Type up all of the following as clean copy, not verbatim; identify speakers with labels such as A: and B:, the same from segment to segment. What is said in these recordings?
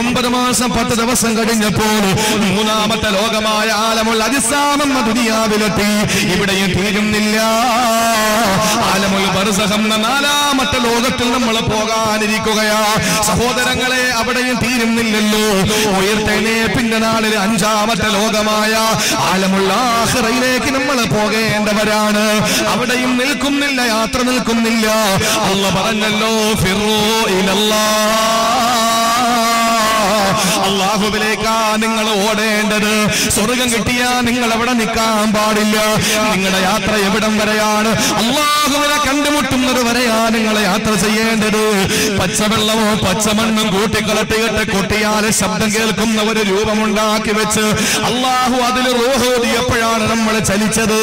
A: 9 മാസം 10 ദിവസം കഴിഞ്ഞപ്പോൾ മൂന്നാമത്തെ ലോകമായ ആലമുൽ അജ്സാം എന്ന ദുനിയാവിലെത്തി. ഇവിടെയും തീരുന്നില്ല. ആലമുൽ ബർസഖ് എന്ന 4ാമത്തെ ലോകത്തിൽ നമ്മൾ പോകാനിരിക്കുകയാ. സഹോദരങ്ങളെ, അവിടെയും തീരുന്നില്ലല്ലോ. ഉയർത്തെഴുന്നേൽപ്പിന്റെ നാളിൽ 5ാമത്തെ ലോകമായ ആലമുൽ ആഖിറയിലേക്ക് നമ്മൾ പോകേണ്ടവരാണ്. അവിടെയും നിൽക്കുന്നില്ല, യാത്ര നിൽക്കുന്നില്ല. അല്ലാഹു പറഞ്ഞല്ലോ, ഫിറൂ ഇലല്ലാഹ്, അല്ലാഹുവിലേക്കാ നിങ്ങൾ ഓടേണ്ടത്. സ്വർഗം കിട്ടിയാ നിങ്ങൾ അവിടെ നിൽക്കാൻ പാടില്ല. നിങ്ങളുടെ യാത്ര എവിടം വരെയാണ്? അല്ലാഹുവിനെ കണ്ടുമുട്ടുന്നത് വരെയാ നിങ്ങൾ യാത്ര ചെയ്യേണ്ടത്. പച്ചവെള്ളമോ പച്ചമണ്ണും കൂട്ടിക്കളട്ടിയിട്ട് കൊട്ടിയാല് ശബ്ദം കേൾക്കുന്ന ഒരു രൂപമുണ്ടാക്കി വെച്ച് അല്ലാഹു അതിൽ റൂഹോദിയപ്പോഴാണ് നമ്മൾ ചലിച്ചത്.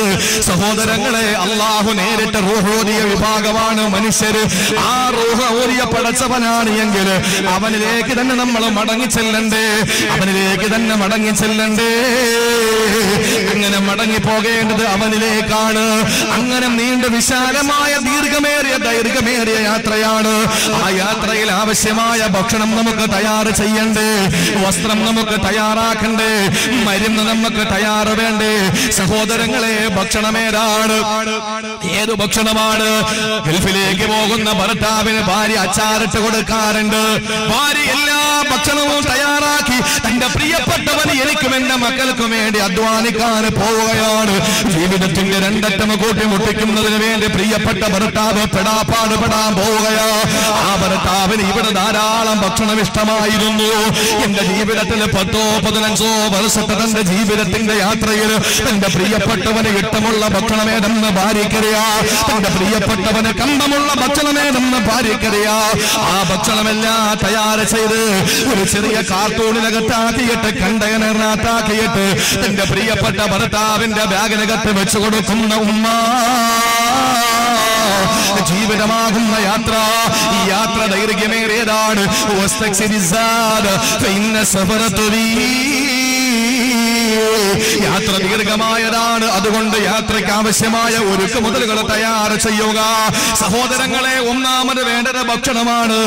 A: സഹോദരങ്ങളെ, അല്ലാഹു നേരിട്ട് റൂഹോദിയ വിഭാഗമാണ് മനുഷ്യര്. ആ റൂഹോദിയ പടച്ചവനാണ് എങ്കിൽ അവനിലേക്ക് തന്നെ നമ്മൾ മടങ്ങി ചെല്ലണ്ടേ, അവനിലേക്ക് തന്നെ മടങ്ങി ചെല്ലണ്ടേ. അങ്ങനെ മടങ്ങി പോകേണ്ടത് അവനിലേക്കാണ്. അങ്ങനെ നീണ്ട വിശാലമായ ദൈർഘ്യമേറിയ യാത്രയാണ്. ആ യാത്രയിൽ ആവശ്യമായ ഭക്ഷണം നമുക്ക് തയ്യാർ ചെയ്യണ്ടേ, വസ്ത്രം നമുക്ക് തയ്യാറാക്കണ്ടേ, മരുന്ന് നമുക്ക് തയ്യാറ് വേണ്ടേ? സഹോദരങ്ങളെ, ഭക്ഷണമേതാണ്? ഏതു ഭക്ഷണമാണ്? ഗൾഫിലേക്ക് പോകുന്ന ഭർത്താവിന് ഭാര്യ അച്ചാറിട്ട് കൊടുക്കാറുണ്ട്. ഭാര്യ എല്ലാ ഭക്ഷണവും തയ്യാറാക്കി തന്റെ പ്രിയപ്പെട്ടവന് എനിക്കും എന്റെ മക്കൾക്കും വേണ്ടി അധ്വാനിക്കാൻ പോവുകയാണ്. ജീവിതത്തിന്റെ 2 അറ്റം കൂട്ടിമുട്ടിക്കുന്നതിന് വേണ്ടി പ്രിയപ്പെട്ട ഭർത്താവ് പെടാൻ പോവുകയാ. ആ ഭർത്താവിന് ഇവിടെ ധാരാളം ഭക്ഷണം ഇഷ്ടമായിരുന്നു. എന്റെ ജീവിതത്തിൽ 10-15 വർഷത്തെ തന്റെ ജീവിതത്തിന്റെ യാത്രയിൽ തന്റെ പ്രിയപ്പെട്ടവന് ഇഷ്ടമുള്ള ഭക്ഷണമേതെന്ന് ഭാര്യക്കറിയാ. തന്റെ പ്രിയപ്പെട്ടവന് കമ്പമുള്ള ഭക്ഷണമേതെന്ന് ഭാര്യക്കറിയാ. ആ ഭക്ഷണമെല്ലാം തയ്യാർ ചെയ്ത് ഒരു ചെറിയ കാർട്ടൂണിനകത്താക്കിയിട്ട് കണ്ടെയ്നറിനകത്താക്കിയിട്ട് തന്റെ പ്രിയപ്പെട്ട ഭർത്താവിന്റെ ബാഗിനകത്ത് വെച്ചു കൊടുക്കുന്ന ഉമ്മ. ജീവിതമാകുന്ന യാത്ര, ഈ യാത്ര ദൈർഘ്യമേറിയതാണ്. യാത്ര ദീർഘമായതാണ്. അതുകൊണ്ട് യാത്രയ്ക്ക് ആവശ്യമായ ഒരുക്ക മുതലുകൾ തയ്യാർ ചെയ്യുക. സഹോദരങ്ങളെ, ഒന്നാമത് വേണ്ടത് ഭക്ഷണമാണ്.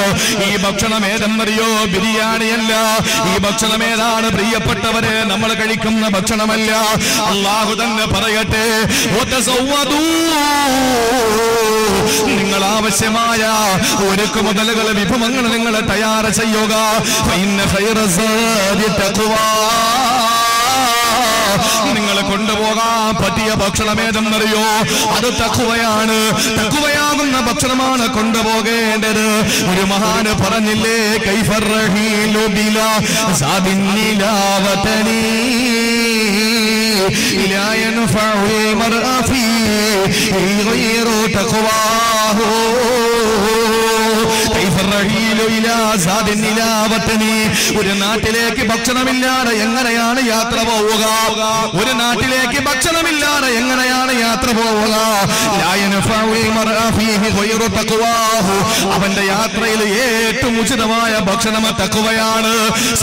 A: ഈ ഭക്ഷണം ഏതെന്നറിയോ? ബിരിയാണിയല്ല. ഈ ഭക്ഷണം ഏതാണ് പ്രിയപ്പെട്ടവരെ? നമ്മൾ കഴിക്കുന്ന ഭക്ഷണമല്ല. അല്ലാഹു തന്നെ പറയട്ടെ, നിങ്ങൾ ആവശ്യമായ ഒരുക്ക മുതലുകൾ, വിഭവങ്ങൾ നിങ്ങൾ തയ്യാർ ചെയ്യുക. നിങ്ങൾ കൊണ്ടുപോകാൻ പറ്റിയ ഭക്ഷണം ഏതെന്നറിയോ? അത് തഖ്വയാണ്. തഖ്വയാകുന്ന ഭക്ഷണമാണ് കൊണ്ടുപോകേണ്ടത്. ഒരു മഹാന് പറഞ്ഞില്ലേ, കൈഫർ റഹീലു ബിലാ സാദിൻ നിലാവതനി ലാ യൻഫഉ മർഅ ഫീ ഗൈറു തഖ്വാഹു. ഒരു നാട്ടിലേക്ക് ഭക്ഷണമില്ലാതെ എങ്ങനെയാണ് യാത്ര പോവുക? ഒരു നാട്ടിലേക്ക് ഭക്ഷണമില്ലാതെ എങ്ങനെയാണ് യാത്ര പോവുക? അവന്റെ യാത്രയിൽ ഏറ്റവും ഉചിതമായ ഭക്ഷണം തഖ്വയാണ്.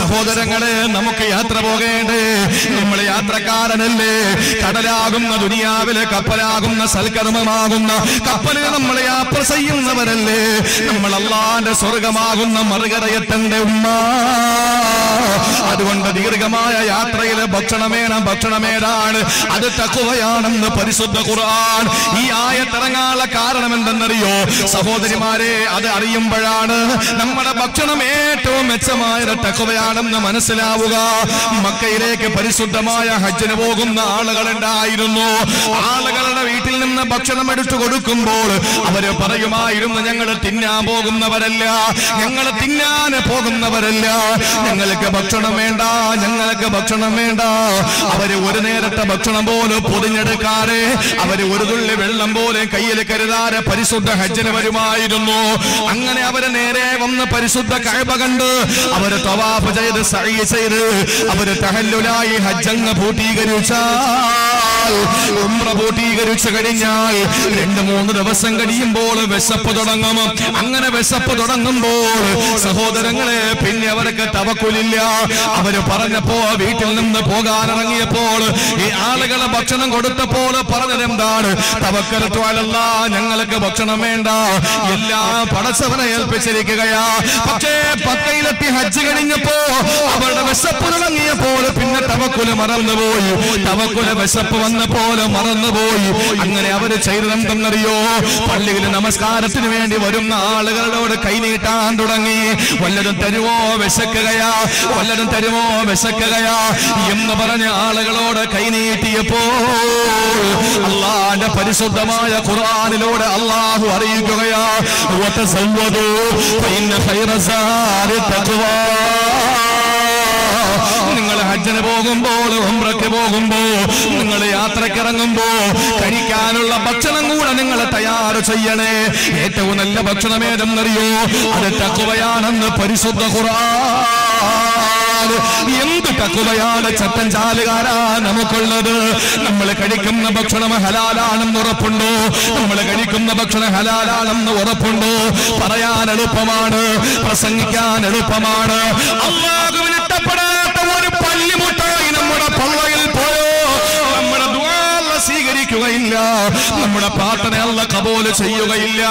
A: സഹോദരങ്ങളെ, നമുക്ക് യാത്ര പോകേണ്ടേ? നമ്മൾ യാത്രക്കാരനല്ലേ? കടലാകുന്ന ദുനിയാവിലെ കപ്പലാകുന്ന സൽക്കർമ്മമാകുന്ന കപ്പലിൽ നമ്മൾ യാത്ര ചെയ്യുന്നവരല്ലേ? നമ്മൾ അല്ലാഹുവിന്റെ സ്വർഗമാകുന്ന മറുകരയെത്തന്റെ ഉമ്മ. അതുകൊണ്ട് ദീർഘമായ യാത്രയിലെ ഭക്ഷണമേതാണ്? അത് തഖ്വയാണെന്ന് പരിശുദ്ധ ഖുർആൻ. ഈ ആയത്തിറങ്ങാനുള്ള കാരണം എന്തെന്നറിയോ സഹോദരിമാരെ? അത് അറിയുമ്പോഴാണ് നമ്മുടെ ഭക്ഷണം ഏറ്റവും മെച്ചമായ തഖ്വയാണെന്ന് മനസ്സിലാവുക. മക്കയിലേക്ക് പരിശുദ്ധമായ ഹജ്ജിന് പോകുന്ന ആളുകളുണ്ടായിരുന്നു. ആളുകളുടെ വീട്ടിൽ നിന്ന് ഭക്ഷണം എടുത്തു കൊടുക്കുമ്പോൾ അവര് പറയുമായിരുന്നു, ഞങ്ങൾ തിന്നാൻ പോകുന്നവരല്ല, ഞങ്ങൾ തിന്നാൻ പോകുന്നവരല്ല, ഞങ്ങൾക്ക് ഭക്ഷണം വേണ്ട, ഞങ്ങൾക്ക് ഭക്ഷണം വേണ്ട. അവര് ഒരു നേരത്തെ ഭക്ഷണം പോലും പൊതിഞ്ഞെടുക്കാതെ, അവര് ഒരു തുള്ളി വെള്ളം പോലെ കയ്യിൽ കരുതാതെ പരിശുദ്ധ ഹജ്ജിന് വരുമായിരുന്നു. അങ്ങനെ അവര് നേരെ വന്ന് പരിശുദ്ധ കഅബ കണ്ട് അവര് തവാഫ് ചെയ്ത് സഅയ് ചെയ്ത് അവര് തഹല്ലുലായി ഹജ്ജങ്ങ് പൂർത്തീകരിച്ചാൽ, ഉംറ പൂർത്തീകരിച്ചു കഴിഞ്ഞാൽ 2-3 ദിവസം കഴിയുമ്പോൾ വിശപ്പ് തുടങ്ങും. അങ്ങനെ വിശപ്പ് തുടങ്ങുമ്പോൾ സഹോദരങ്ങളെ പിന്നെ അവർക്ക് തവക്കുലില്ല. അവര് പറഞ്ഞപ്പോ വീട്ടിൽ നിന്ന് പോകാനിറങ്ങിയപ്പോൾ ഈ ആളുകളെ ഭക്ഷണം കൊടുത്തപ്പോൾ പറഞ്ഞതെന്താണ്? തവക്കൽതു അലല്ലാഹ്, ഞങ്ങൾക്ക് ഭക്ഷണം വേണ്ട, എല്ലാം പടച്ചവനെ ഏൽപ്പിച്ചിരിക്കുകയാ. പക്ഷേ മക്കയിലെത്തി ഹജ്ജ് കഴിഞ്ഞപ്പോ അവരുടെ വിശപ്പ് തുടങ്ങിയപ്പോൾ പിന്നെ തവക്കുല് മറന്നുപോയി. തവക്കുല് വിശപ്പ് വന്നപ്പോലെ മറന്നുപോയി. അങ്ങനെ അവര് ചെയ്തതെന്തെന്നറിയോ? പള്ളിയിൽ നമസ്കാരത്തിന് വേണ്ടി വരുന്ന ആളുകളോട് കൈനീട്ടാൻ തുടങ്ങി. വല്ലതും തരുമോ, വിശക്കുകയാ, വല്ലതും തരുമോ, വിശക്കുകയാ എന്ന് പറഞ്ഞ ആളുകളോട് കൈനീട്ടിയപ്പോ അല്ലാഹുവിന്റെ പരിശുദ്ധമായ ഖുർആനിലൂടെ അല്ലാഹു അറിയിക്കുകയാ, വതസവ്വദൂ ഫഇന്ന ഖൈറ സാദി തഖ്വാ. നിങ്ങൾ ഹജ്ജിന് പോകുമ്പോൾ, ഉംറയ്ക്ക് പോകുമ്പോ, നിങ്ങൾ യാത്രക്കിറങ്ങുമ്പോ കഴിക്കാനുള്ള ഭക്ഷണം കൂടെ നിങ്ങൾ തയ്യാർ ചെയ്യണേ. ഏറ്റവും നല്ല ഭക്ഷണം ഏതെന്നറിയോ? അത് തഖ്വയാണെന്ന് പരിശുദ്ധ ഖുർആൻ. എന്ത് തഖ്വയാണ് ചട്ടൻ ചാലുകാരാ നമുക്കുള്ളത്? നമ്മൾ കഴിക്കുന്ന ഭക്ഷണം ഹലാലാണെന്ന് ഉറപ്പുണ്ടോ? നമ്മൾ കഴിക്കുന്ന ഭക്ഷണം ഹലാലാണെന്ന് ഉറപ്പുണ്ടോ? പറയാൻ എളുപ്പമാണ്, പ്രസംഗിക്കാൻ എളുപ്പമാണ്. അല്ലാഹുവിന് ഇഷ്ടപ്പെടാത്ത ഒരു പല്ലിമുട്ടായി നമ്മുടെ പള്ളയിൽ പോയോ, നമ്മുടെ ദുആ സ്വീകരിക്കുകയില്ല, നമ്മുടെ പ്രാർത്ഥന അല്ലാഹു കബൂൽ ചെയ്യുകയില്ല.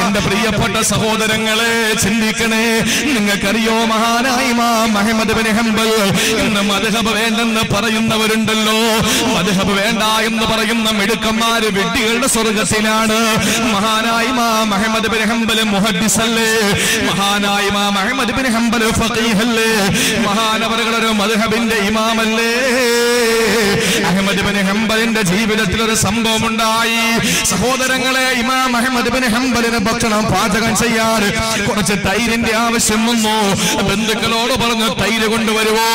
A: എന്റെ പ്രിയപ്പെട്ട സഹോദരങ്ങളെ, ചിന്തിക്കണേ. നിങ്ങൾക്കറിയോ, മഹാനായ ഇമാം അഹ്മദ് ബിൻ ഹംബൽ ഇന്ന് മദ്ഹബ് വേണ്ടെന്ന് പറയുന്നവരുണ്ടല്ലോ. മദ്ഹബ് വേണ്ട എന്ന് പറയുന്ന മിടുക്കന്മാര് വിഡ്ഢികളുടെ സ്വർഗത്തിലാണ്. മഹാനായ ഇമാം അഹ്മദ് ബിൻ ഹംബൽ മുഹദ്ദിസ് അല്ലേ? മഹാനായ ഇമാം അഹ്മദ് ബിൻ ഹംബൽ ഫഖീഹ് അല്ലേ? മഹാനവറുകൾ ഒരു മദ്ഹബിന്റെ ഇമാമല്ലേ? അഹ്മദ് ബിൻ ഹംബലിന്റെ ജീവിതത്തിൽ ഒരു സംഭവം ഉണ്ടായി. സഹോദരങ്ങളെ, ഇമാം അഹ്മദ് ബിൻ ഹംബലിന് ഭക്ഷണം പാചകം ചെയ്യാൻ കുറച്ച് തൈരിന്റെ ആവശ്യം വന്നു. ബന്ധുക്കളോട് പറഞ്ഞു, തൈര് കൊണ്ടുവരുമോ?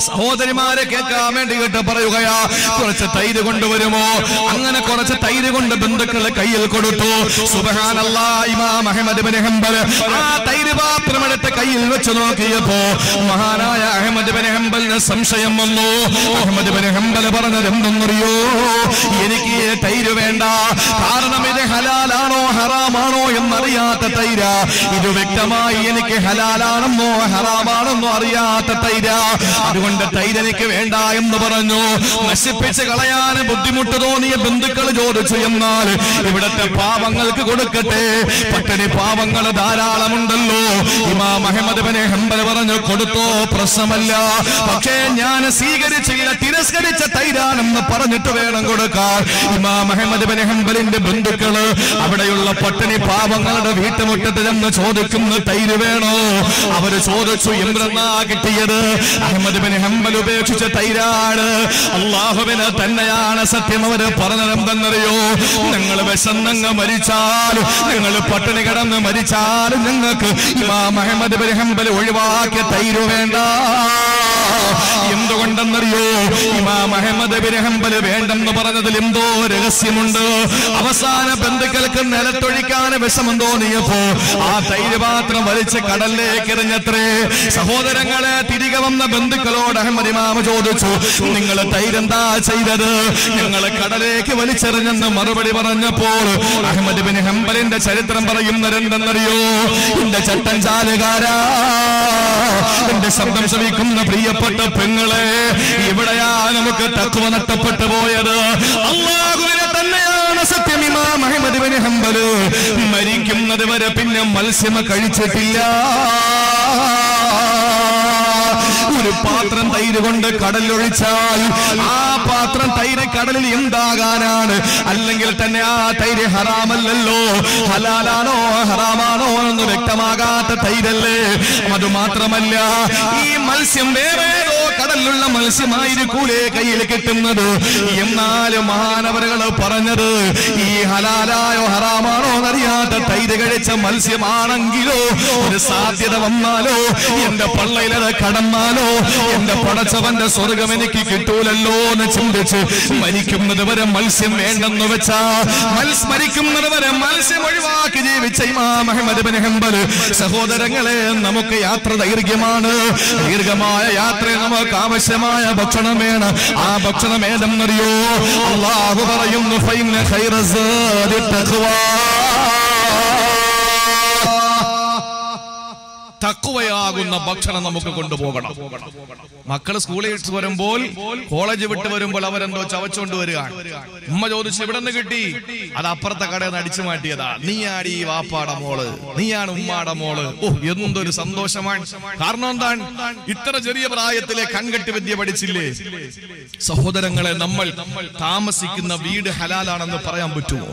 A: സഹോദരിമാരെ കേൾക്കാൻ വേണ്ടിയിട്ട് പറയുകയാ, കുറച്ച് തൈര് കൊണ്ടുവരുമോ? അങ്ങനെ കുറച്ച് തൈര് കൊണ്ട് ബന്ധുക്കളെ കയ്യിൽ കൊടുത്തു. സുബ്ഹാനല്ലാഹ്, ഇമാം അഹ്മദ് ബിൻ ഹംബൽ ആ തൈര് പാത്രം എടുത്ത് കയ്യിൽ വെച്ച് നോക്കിയപ്പോ മഹാനായ അഹ്മദ് ബിൻ ഹംബലിന് സംശയം വന്നു. അഹ്മദ് ബിൻ ഹംബൽ പറഞ്ഞത് എന്തെന്നറിയോ? എനിക്ക് തൈര് വേണ്ട, കാരണം ഇത് ഹലാലാണോ ഹറാമാണോ എന്നറിയാത്ത തൈര. ഇത് വ്യക്തമായി എനിക്ക് ഹലാലാണെന്നോ ഹറാമാണെന്നോ അറിയാത്ത തൈര. അതുകൊണ്ട് തൈര് എനിക്ക് വേണ്ട എന്ന് പറഞ്ഞു. നശിപ്പിച്ച് കളയാൻ ബുദ്ധിമുട്ട് തോന്നിയ ബന്ധുക്കൾ ചോദിച്ചു, എന്നാൽ ഇവിടത്തെ പാവങ്ങൾക്ക് കൊടുക്കട്ടെ, പട്ടിണി പാവങ്ങൾ ധാരാളമുണ്ടല്ലോ. ഇമാം അഹ്മദ് ബിൻ ഹംബൽ പറഞ്ഞു, കൊടുത്തോ, പ്രശ്നമല്ല, പക്ഷേ ഞാൻ സ്വീകരിച്ചില്ല, തിരസ്കരിച്ച തൈരാണെന്ന് പറഞ്ഞിട്ട് വേണം കൊടുക്കാൻ. ഇമാം അഹ്മദ് ബിൻ ഹംബലിന്റെ ബന്ധുക്കള് അവിടെയുള്ള പട്ടിണി പാവങ്ങളുടെ വീട്ടുമുറ്റത്ത് ചെന്ന് ചോദിക്കുന്നു, തൈര് വേണോ? അവര് ചോദിച്ചു, എന്തെന്നാ കിട്ടിയത്? അഹ്മദ് ബിൻ ഹംബൽ ഉപേക്ഷിച്ച തൈരാണ്. അല്ലാഹുവിന് തന്നെയാണ് സത്യം. അവര് പറഞ്ഞതെന്തെന്നറിയോ? നിങ്ങൾ വിശന്നങ്ങ് മരിച്ചാൽ, നിങ്ങൾ പട്ടിണി കിടന്ന് മരിച്ചാൽ ഞങ്ങൾക്ക് ഇമാം അഹ്മദ് ബിൻ ഹംബൽ ഒഴിവാക്കിയ തൈര് വേണ്ട. എന്തുകൊണ്ടെന്നറിയോ? ഇമാം അഹ്മദ് ബിൻ ഹംബൽ വേണ്ടെന്ന് പറഞ്ഞതിൽ എന്തോ രഹസ്യമുണ്ട്. അവസാന ബന്ധുക്കൾക്ക് നിലത്തൊഴിക്കാൻ വിഷമം തോന്നിയപ്പോ ആ തൈര് പാത്രം വലിച്ച് കടലിലേക്ക് എറിഞ്ഞത്രേ. സഹോദരങ്ങളെ, തിരികെ വന്ന ബന്ധുക്കളോട് അഹ്മദ് ഇമാം ചോദിച്ചു, നിങ്ങൾ തൈരെന്താ ചെയ്തത്? ഞങ്ങൾ കടലേക്ക് വലിച്ചെറിഞ്ഞെന്ന് മറുപടി പറഞ്ഞപ്പോൾ അഹ്മദ് ബിൻ ഹംബലിന്റെ ചരിത്രം പറയുന്നതെന്തെന്നറിയോ? എന്റെ ചട്ടൻ ചാലുകാരാ, എന്റെ ശബ്ദം ശ്രവിക്കുന്ന പ്രിയപ്പെട്ട പെങ്ങളെ, ഇവിടെയാ നമുക്ക് തഖ്വ നഷ്ടപ്പെട്ടു പോയത്. അല്ലാഹുവിനെ തന്നെയാണ് സത്യം. ഇമാം അഹ്മദ് ബിൻ ഹംബൽ മരിക്കുന്നത് വരെ പിന്നെ മത്സ്യം കഴിച്ചിട്ടില്ല. ഒരു പാത്രം തൈര് കൊണ്ട് കടലൊഴിച്ചാൽ ആ പാത്രം തൈര് കടലിൽ എന്താകാനാണ്? അല്ലെങ്കിൽ തന്നെ ആ തൈര് ഹറാമല്ലല്ലോ, ഹലാലാണോ ഹറാമാണോ എന്ന് വ്യക്തമാകാത്ത തൈരല്ലേ. അതുമാത്രമല്ല, ഈ മത്സ്യം വേറെ കടലിലുള്ള മത്സ്യമായിരിക്കൂലേ കയ്യിൽ കിട്ടുന്നത്. എന്നാലും മഹാനവറുകൾ പറഞ്ഞത്, ഈ ഹലാലായോ ഹറാമാണോ എന്നറിയാത്ത തൈര് കഴിച്ച മത്സ്യമാണെങ്കിലോ ഒരു സാധ്യത വന്നാലോ, എന്റെ പള്ളയിലത് കടന്നാലോ എന്റെ പടച്ചവന്റെ സ്വർഗം എനിക്ക് കിട്ടൂലല്ലോ എന്ന് ചിന്തിച്ച് മരിക്കുന്നത് വരെ മത്സ്യം വേണ്ടെന്ന് വെച്ചാ, മരിക്കുന്നത് വരെ മത്സ്യം ഒഴിവാക്കി ജീവിച്ച ഇമാം അഹ്മദ് ബിൻ ഹംബൽ. സഹോദരങ്ങളെ, നമുക്ക് യാത്ര ദൈർഘ്യമാണ്. ദീർഘമായ യാത്രയിൽ നമുക്ക് ആവശ്യമായ ഭക്ഷണം വേണം. ആ ഭക്ഷണം ഏതെന്നറിയോ? അല്ലാഹു പറയുന്നു, ഫഇന്ന ഖൈറ സാദി തഖ്വാ. തഖ്വയാകുന്ന ഭക്ഷണം നമുക്ക് കൊണ്ടുപോകണം. മക്കൾ സ്കൂളിൽ വരുമ്പോൾ, കോളേജ് വിട്ട് വരുമ്പോൾ അവരെന്തോ ചവച്ചുകൊണ്ട് വരികയാണ്. ഉമ്മ ചോദിച്ചു, എവിടെ നിന്ന് കിട്ടി? അത് അപ്പുറത്തെ കടയിൽ നിന്ന് അടിച്ചു മാറ്റിയതാ. നീയാണ് ഈ വാപ്പാടെ മോള്, നീയാണ് ഉമ്മാടെ മോള്. ഓ, എന്തൊരു സന്തോഷമാണ്. കാരണം എന്താണ്? ഇത്ര ചെറിയ പ്രായത്തിലെ കൺകെട്ട് വിദ്യ പഠിച്ചില്ലേ? സഹോദരങ്ങളെ, നമ്മൾ താമസിക്കുന്ന വീട് ഹലാലാണെന്ന് പറയാൻ പറ്റുമോ?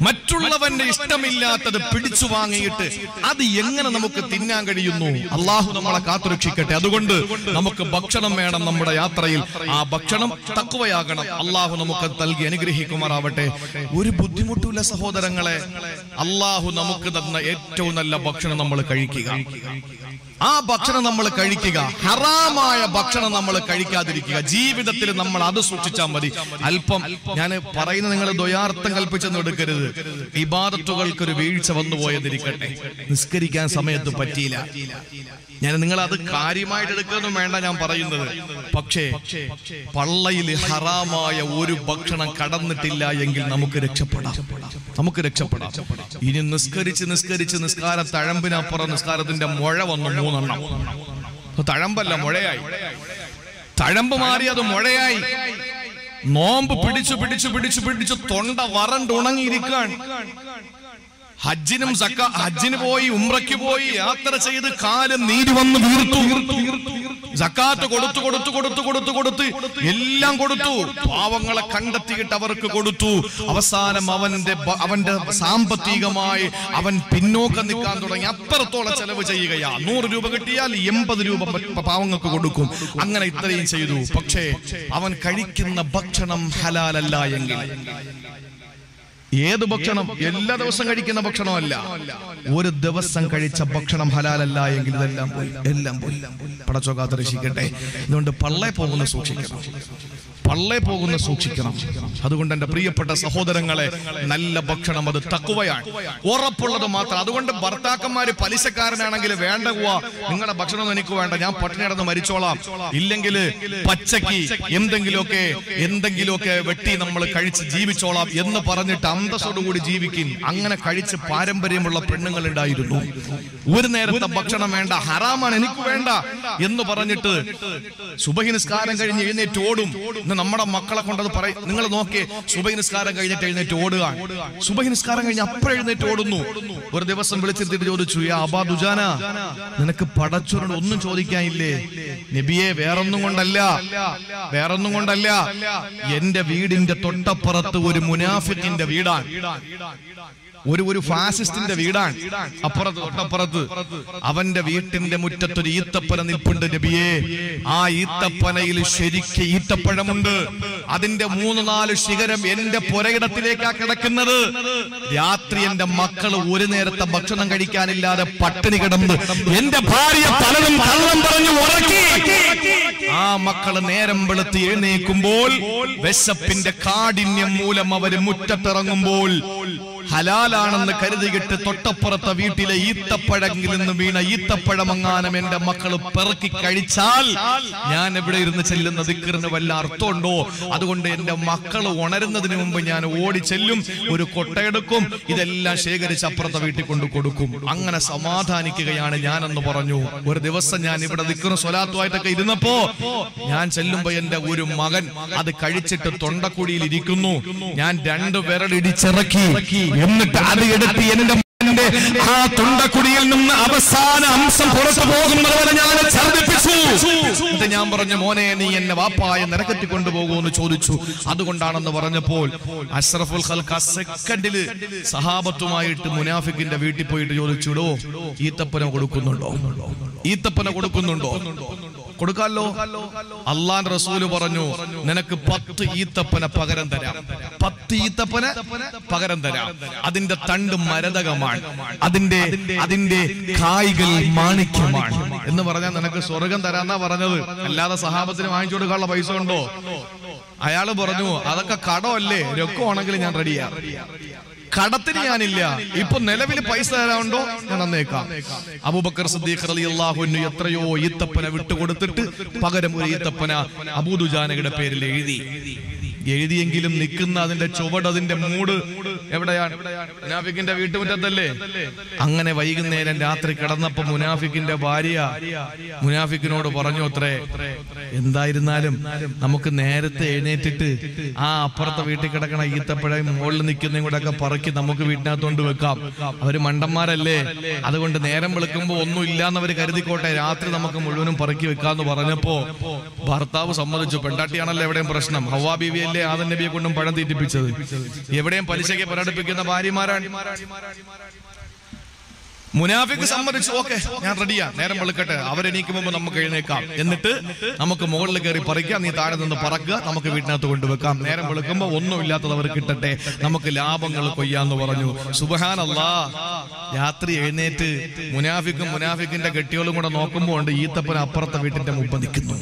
A: മറ്റുള്ളവന്റെ ഇഷ്ടമില്ലാത്തത് പിടിച്ചു വാങ്ങിയിട്ട് അത് എങ്ങനെ നമുക്ക് തിന്നാൻ കഴിയുന്നു? അള്ളാഹു നമ്മളെ കാത്തുരക്ഷിക്കട്ടെ. അതുകൊണ്ട് നമുക്ക് ഭക്ഷണം വേണം നമ്മുടെ യാത്രയിൽ. ആ ഭക്ഷണം തഖ്വയാകണം. അള്ളാഹു നമുക്ക് നൽകി അനുഗ്രഹിക്കുമാറാവട്ടെ. ഒരു ബുദ്ധിമുട്ടില്ല സഹോദരങ്ങളെ. അള്ളാഹു നമുക്ക് തന്ന ഏറ്റവും നല്ല ഭക്ഷണം നമ്മൾ കഴിക്കുക. ആ ഭക്ഷണം നമ്മൾ കഴിക്കുക. ഹറാമായ ഭക്ഷണം നമ്മൾ കഴിക്കാതിരിക്കുക. ജീവിതത്തിൽ നമ്മൾ അത് സൂക്ഷിച്ചാൽ മതി. അല്പം ഞാൻ പറയുന്നത് നിങ്ങൾ ദ്വയാർത്ഥം കൽപ്പിച്ചെന്ന് എടുക്കരുത്. ഇബാദത്തുകൾക്കൊരു വീഴ്ച വന്നു പോയെന്നിരിക്കട്ടെ, നിസ്കരിക്കാൻ സമയത്ത് പറ്റിയില്ല, ഞാൻ നിങ്ങൾ അത് കാര്യമായിട്ട് എടുക്കൊന്നും വേണ്ട ഞാൻ പറയുന്നത്. പക്ഷേ പള്ളയിൽ ഹറാമായ ഒരു ഭക്ഷണം കടന്നിട്ടില്ല എങ്കിൽ നമുക്ക് രക്ഷപ്പെടാം. ഇനി നിസ്കരിച്ച് നിസ്കാര തഴമ്പിനപ്പുറം നിസ്കാരത്തിന്റെ മുഴ വന്നു 3 എണ്ണം. തഴമ്പല്ല, മുഴയായി. തഴമ്പ് മാറി അത് മുഴയായി. നോമ്പ് പിടിച്ചു തൊണ്ട വരണ്ടുണങ്ങിയിരിക്കാൻ. ഹജ്ജിന് പോയി, ഉംറയ്ക്ക് പോയി, യാത്ര ചെയ്ത് കാലം നീര് വന്ന് വീർത്തു. സക്കാത്ത് കൊടുത്ത് എല്ലാം കൊടുത്തു. പാവങ്ങളെ കണ്ടെത്തിയിട്ട് അവർക്ക് കൊടുത്തു. അവസാനം അവന്റെ സാമ്പത്തികമായി അവൻ പിന്നോക്കം നിൽക്കാൻ തുടങ്ങി. അത്രത്തോളം ചെലവ് ചെയ്യുകയാ. 100 രൂപ കിട്ടിയാൽ 80 രൂപ പാവങ്ങൾക്ക് കൊടുക്കും. അങ്ങനെ ഇത്രയും ചെയ്തു. പക്ഷേ അവൻ കഴിക്കുന്ന ഭക്ഷണം ഹലാലല്ല എങ്കിൽ, ഏത് ഭക്ഷണം? എല്ലാ ദിവസം കഴിക്കുന്ന ഭക്ഷണമല്ല, ഒരു ദിവസം കഴിച്ച ഭക്ഷണം ഹലാലല്ല എങ്കിൽ എല്ലാം പോയി. പടച്ചോ കാത്തുരക്ഷിക്കട്ടെ. അതുകൊണ്ട് പള്ളേ പോകുന്ന സൂക്ഷിക്കണം. അതുകൊണ്ട് എന്റെ പ്രിയപ്പെട്ട സഹോദരങ്ങളെ, നല്ല ഭക്ഷണം അത് തഖ്വയാണ്, ഉറപ്പുള്ളത് മാത്രം. അതുകൊണ്ട് ഭർത്താക്കന്മാര് പലിശക്കാരനാണെങ്കിൽ വേണ്ട, നിങ്ങളുടെ ഭക്ഷണം എനിക്ക് വേണ്ട, ഞാൻ പട്ടിണി കിടന്ന് മരിച്ചോളാം, ഇല്ലെങ്കിൽ പച്ചക്ക് എന്തെങ്കിലുമൊക്കെ വെട്ടി നമ്മൾ കഴിച്ച് ജീവിച്ചോളാം എന്ന് പറഞ്ഞിട്ട് അന്തസ്സോടുകൂടി ജീവിക്കും. അങ്ങനെ കഴിച്ച് പാരമ്പര്യമുള്ള പെണ്ണുങ്ങൾ ഉണ്ടായിരുന്നു. ഒരു നേരത്തെ ഭക്ഷണം വേണ്ട, ഹറാമാണ്, എനിക്ക് വേണ്ട എന്ന് പറഞ്ഞിട്ട് സുബഹി നിസ്കാരം കഴിഞ്ഞ് എഴുന്നേറ്റ് ഓടും. നമ്മുടെ മക്കളെ കൊണ്ടത് പറയും. നിങ്ങൾ നോക്കിയേ, സുബഹി നിസ്കാരം കഴിഞ്ഞിട്ട് എഴുന്നേറ്റ് ഓടുക. സുബഹി നിസ്കാരം കഴിഞ്ഞ് അപ്പഴ എഴുന്നേറ്റ് ഓടുന്നു. ഒരു ദിവസം വിളിച്ചിട്ട് ചോദിച്ചു, യാ അബാ ദുജാന, നിനക്ക് പടച്ചോനോട് ഒന്നും ചോദിക്കാനില്ലേ? നബിയെ, വേറൊന്നും കൊണ്ടല്ല, എന്റെ വീടിന്റെ തൊട്ടപ്പുറത്ത് ഒരു മുനാഫിക്കിന്റെ വീടാണ്, ഒരു ഫാസിസ്റ്റിന്റെ വീടാണ്. തൊട്ടപ്പുറത്ത് അവന്റെ വീട്ടിന്റെ മുറ്റത്തൊരു ഈത്തപ്പന നിൽപ്പുണ്ട് നബിയെ. ആ ഈത്തപ്പനയിൽ ശരിക്ക് ഈത്തപ്പഴമുണ്ട്. അതിന്റെ 3-4 ശിഖരം എന്റെ പുരയിടത്തിലേക്കാ കിടക്കുന്നത്. രാത്രി എന്റെ മക്കള് ഒരു നേരത്തെ ഭക്ഷണം കഴിക്കാനില്ലാതെ പട്ടിണി കിടന്ന് എന്റെ ഭാര്യ പലതും കള്ളം പറഞ്ഞു ഉറക്കി. ആ മക്കള് നേരം വെളുത്ത് എഴുന്നേൽക്കുമ്പോൾ വിശപ്പിന്റെ കാഠിന്യം മൂലം അവര് മുറ്റത്തിറങ്ങുമ്പോൾ ഹലാലാണെന്ന് കരുതിയിട്ട് തൊട്ടപ്പുറത്തെ വീട്ടിലെ ഈത്തപ്പഴങ്ങളിൽ നിന്ന് വീണ ഈത്തപ്പഴമങ്ങാനം എന്റെ മക്കള് പെറുക്കി കഴിച്ചാൽ ഞാൻ എവിടെ ഇരുന്ന് ചെല്ലുന്ന ദിക്റിന് വല്ല അർത്ഥമുണ്ടോ? അതുകൊണ്ട് എന്റെ മക്കള് ഉണരുന്നതിന് മുമ്പ് ഞാൻ ഓടി ചെല്ലും, ഒരു കൊട്ടയെടുക്കും, ഇതെല്ലാം ശേഖരിച്ച് അപ്പുറത്തെ വീട്ടിൽ കൊണ്ട് കൊടുക്കും. അങ്ങനെ സമാധാനിക്കുകയാണ് ഞാനെന്ന് പറഞ്ഞു. ഒരു ദിവസം ഞാൻ ഇവിടെ ദിക്റും സ്വലാത്തുമായിട്ടൊക്കെ ഇരുന്നപ്പോ ഞാൻ ചെല്ലുമ്പോ എന്റെ ഒരു മകൻ അത് കഴിച്ചിട്ട് തൊണ്ടക്കുടിയിൽ ഇരിക്കുന്നു. ഞാൻ 2 വിരലിടിച്ചിറക്കി, എന്നിട്ട് അത് എടുത്ത് എന്റെ ആ തൊണ്ടക്കുടിയിൽ നിന്ന് അവസാന അംശം പുറത്തു പോകുന്നതുവരെ ഞാൻ ഛർദ്ദിപ്പിച്ചു. എന്നിട്ട് ഞാൻ പറഞ്ഞു, മോനെ, നീ എന്നെ വാപ്പായ നരകത്തിൽ കൊണ്ടുപോകുമെന്ന് ചോദിച്ചു. അതുകൊണ്ടാണെന്ന് പറഞ്ഞപ്പോൾ അഷ്റഫുൽ ഖൽഖ് സെക്കൻഡില് സഹാബത്തുമായിട്ട് മുനാഫിക്കിന്റെ വീട്ടിൽ പോയിട്ട് ചോദിച്ചുടോ, ഈത്തപ്പന കൊടുക്കുന്നുണ്ടോ? കൊടുക്കാലോ. അള്ളാന്റെ റസൂല് പറഞ്ഞു, നിനക്ക് 10 ഈത്തപ്പന പകരം തരാം. 10 ഈത്തപ്പന പകരം തരാം. അതിന്റെ തണ്ട് മരതകമാണ്, അതിന്റെ കായ്കൾ മാണിക്യമാണ് എന്ന് പറഞ്ഞാൽ നിനക്ക് സ്വർഗം തരാന്നാ പറഞ്ഞത്. അല്ലാതെ സഹാബത്തിന് വാങ്ങിച്ചു കൊടുക്കാനുള്ള പൈസ ഉണ്ടോ? അയാള് പറഞ്ഞു, അതൊക്കെ കടമല്ലേ, രൊക്കമാണെങ്കിൽ ഞാൻ റെഡിയാ, കടത്തിന് ഞാനില്ല, ഇപ്പൊ നിലവിൽ പൈസ തരാനുണ്ടോ? ഞാൻ തന്നേക്കാം. അബൂബക്കർ സിദ്ദീഖ് റളിയല്ലാഹു അൻഹു എത്രയോ ഈത്തപ്പന വിട്ടുകൊടുത്തിട്ട് പകരം ഒരു ഈത്തപ്പന അബൂ ദുജാനയുടെ പേരിൽ എഴുതി. എഴുതിയെങ്കിലും നിൽക്കുന്ന അതിന്റെ ചുവട്, അതിന്റെ മൂട് എവിടെയാണ്? മുനാഫിക്കിന്റെ വീട്ടുമുറ്റത്തല്ലേ? അങ്ങനെ വൈകുന്നേരം രാത്രി കിടന്നപ്പോ മുനാഫിക്കിന്റെ ഭാര്യ മുനാഫിക്കിനോട് പറഞ്ഞു അത്രേ, എന്തായിരുന്നാലും നമുക്ക് നേരത്തെ എഴുന്നേറ്റിട്ട് ആ അപ്പുറത്തെ വീട്ടിൽ കിടക്കണ ഈത്തപ്പഴം മുകളിൽ നിൽക്കുന്നതും കൂടെ ഒക്കെ പറക്കി നമുക്ക് വീട്ടിനകത്തോണ്ട് വെക്കാം. അവര് മണ്ടന്മാരല്ലേ, അതുകൊണ്ട് നേരം വെളുക്കുമ്പോ ഒന്നും ഇല്ലാന്നവര് കരുതിക്കോട്ടെ, രാത്രി നമുക്ക് മുഴുവനും പറക്കി വെക്കാന്ന് പറഞ്ഞപ്പോ ഭർത്താവ് സമ്മതിച്ചു. പെണ്ടാട്ടിയാണല്ലോ എവിടെയും പ്രശ്നം. ഹവ്വാ ബീവിയല്ലേ ആദം നബിയെ കൊണ്ടും പഴം തീറ്റിപ്പിച്ചത്. എവിടെയും പലിശയ്ക്ക് പ്രകടിപ്പിക്കുന്ന ഭാര്യമാരാണ്. മുനാഫിക്ക് സമ്മതിച്ചു, ഓക്കെ ഞാൻ റെഡിയാ, നേരം വെളുക്കട്ടെ, അവരെണീക്ക് മുമ്പ് നമുക്ക് എഴുന്നേക്കാം, എന്നിട്ട് നമുക്ക് മുകളിൽ കയറി പറിക്കാം, നീ താഴെ നിന്ന് പറക്കുക, നമുക്ക് വീട്ടിനകത്ത് കൊണ്ടുവെക്കാം, നേരം വെളുക്കുമ്പോ ഒന്നും ഇല്ലാത്തത് അവർ കിട്ടട്ടെ, നമുക്ക് ലാഭങ്ങൾ കൊയ്യാന്ന് പറഞ്ഞു. സുബ്ഹാനല്ലാഹ്. രാത്രി എഴുന്നേറ്റ് മുനാഫിക്കും മുനാഫിക്കിന്റെ കെട്ടിയോളും കൂടെ നോക്കുമ്പോ ഉണ്ട് ഈത്തപ്പൻ അപ്പുറത്തെ വീട്ടിന്റെ മുമ്പ് നിൽക്കുന്നു.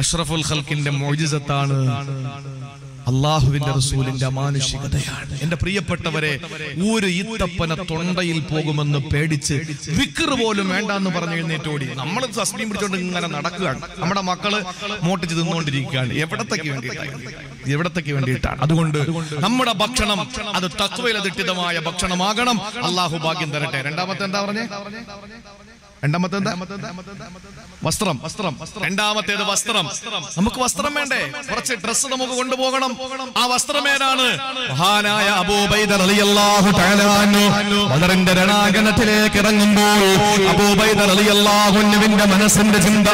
A: അഷ്റഫുൽ ഖൽക്കിന്റെ മുഅ്ജിസത്താണ്, അള്ളാഹുവിന്റെ റസൂലിന്റെ അമാനുഷികതയാണ്. എന്റെ പ്രിയപ്പെട്ടവരെ, ഒരു ഈത്തപ്പന തൊണ്ടയിൽ പോകുമെന്ന് പേടിച്ച് വിക്ർ പോലും വേണ്ടെന്ന് പറഞ്ഞു എഴുന്നേറ്റോടി. നമ്മൾ തസ്ബീഹ് പിടിച്ചോണ്ട് ഇങ്ങനെ നടക്കുകയാണ്, നമ്മുടെ മക്കള് മോട്ടിച്ച് തിന്നുകൊണ്ടിരിക്കുകയാണ്. എവിടത്തേക്ക് വേണ്ടിയിട്ടാണ്? അതുകൊണ്ട് നമ്മുടെ ഭക്ഷണം അത് തഖ്വയിൽ അധിഷ്ഠിതമായ ഭക്ഷണമാകണം. അള്ളാഹു ഭാഗ്യം തരട്ടെ. രണ്ടാമത്തെ എന്താ പറഞ്ഞേ? വസ്ത്രം. രണ്ടാമത്തേത് വസ്ത്രം. നമുക്ക് വസ്ത്രം വേണ്ടേ? കുറച്ച് ഡ്രസ്സ് നമുക്ക് കൊണ്ടുപോകണം. ആ വസ്ത്രം ഏതാണ്? മഹാനായ അബൂ ഉബൈദ റളിയല്ലാഹു തആല അൻഹു ബദറിന്റെ രണാങ്കണത്തിലേക്ക് ഇറങ്ങുമ്പോൾ അബൂ ഉബൈദ റളിയല്ലാഹു അൻഹുവിന്റെ മനസ്സിന്റെ ചിന്ത,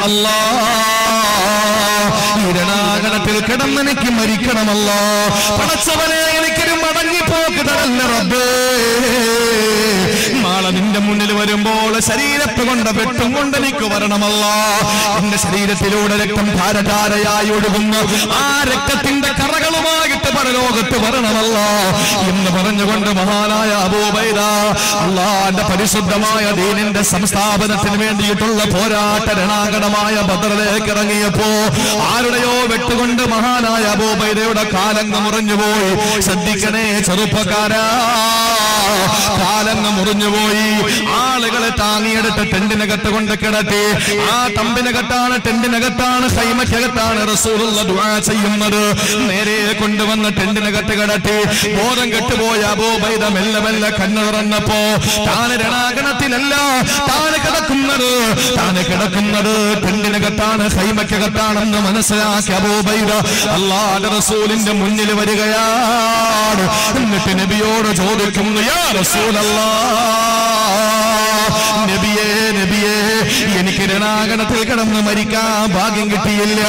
A: ഈ രണാങ്കണത്തിൽ കിടന്നെനിക്ക് മരിക്കണമല്ലോ, പടച്ചവനെ എനിക്കൊരു മടങ്ങിപ്പോക്ക് തരല്ല റബ്ബേ. നാളെ നിന്റെ മുന്നിൽ വരുമ്പോൾ ശരീരത്ത് കൊണ്ട് വെട്ടും കൊണ്ട് എനിക്ക് വരണമല്ല. എന്റെ ശരീരത്തിലൂടെ രക്തം ധാരധാരയായി ഒഴുകുന്ന ആ രക്തത്തിന്റെ കറകളുമായിട്ട് പരലോകത്ത് വരണമല്ല എന്ന് പറഞ്ഞുകൊണ്ട് മഹാനായ അബൂ ഉബൈദ അല്ലാഹുവിന്റെ പരിശുദ്ധമായ ദീനിന്റെ സംസ്ഥാപനത്തിന് വേണ്ടിയിട്ടുള്ള പോരാട്ട രണാങ്കണമായ ബദറിലേക്ക് ഇറങ്ങിയപ്പോ ആരുടെയോ വെട്ടുകൊണ്ട് മഹാനായ അബൂ ഉബൈദയുടെ കാലങ്ങ് മുറിഞ്ഞുപോയി. ശ്രദ്ധിക്കണേ ചെറുപ്പക്കാരാ, കാലങ്ങ് മുറിഞ്ഞുപോയി. ആളുകളെ താങ്ങിയെടുത്ത് ടെന്റിനകത്ത് കൊണ്ട് കിടത്തി. ആ തമ്പിനകത്താണ്, ടെന്റിനകത്താണ്, ഖൈമക്കകത്താണ് റസൂലുള്ളാഹി ദുആ ചെയ്യുന്നത്. നേരെ കൊണ്ടുവന്ന് ടെന്റിനകത്ത് കിടത്തി. ബോധം കെട്ടുപോയ അബൂ ഉബൈദ മെല്ലെ മെല്ലെ കണ്ണു തുറന്നപ്പോ താന് രണാങ്കണത്തിലല്ല, താന് കിടക്കുന്നത് ടെന്റിനകത്താണ്, ഖൈമക്കകത്താണെന്ന് മനസ്സിലാക്കി അബൂ ഉബൈദ അല്ലാഹുവിന്റെ റസൂലിന്റെ മുന്നിൽ വരികയാണ്. എന്നിട്ട് നബിയോട് ചോദിക്കുന്നു, യാ നബിയേ, എനിക്ക് രണാങ്കണത്തിൽ കിടന്ന് മരിക്കാൻ ഭാഗ്യം കിട്ടിയില്ല,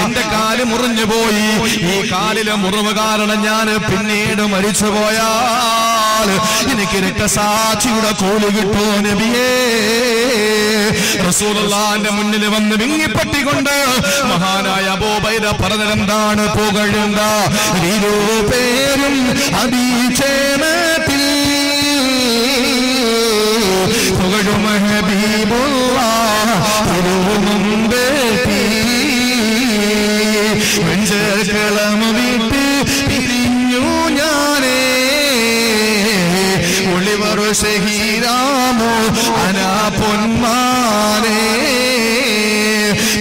A: എന്റെ കാല് മുറിഞ്ഞു പോയി. ഈ കാലിലെ മുറിവ് കാരണം ഞാൻ പിന്നീട് മരിച്ചു പോയാൽ എനിക്ക് രക്തസാക്ഷിയുടെ കൂലി കിട്ടൂ നബിയേ. റസൂലുള്ളാഹിന്റെ മുന്നിൽ വന്ന് വിങ്ങിപ്പട്ടിക്കൊണ്ട് മഹാനായ അബൂ ഉബൈദ പറഞ്ഞതെന്താണ്? പുകഴുണ്ട ഇരുപേരും അഭിഷേകത്തിൽ പുകഴും ഹബീബുള്ളാഹ് തിരുമുമ്പേറ്റി വെഞ്ചകളം വിട്ട് പിരിഞ്ഞു ഞാനേ ഒളിവറു ഷഹീദാമോ അനാ പൊന്മാനേ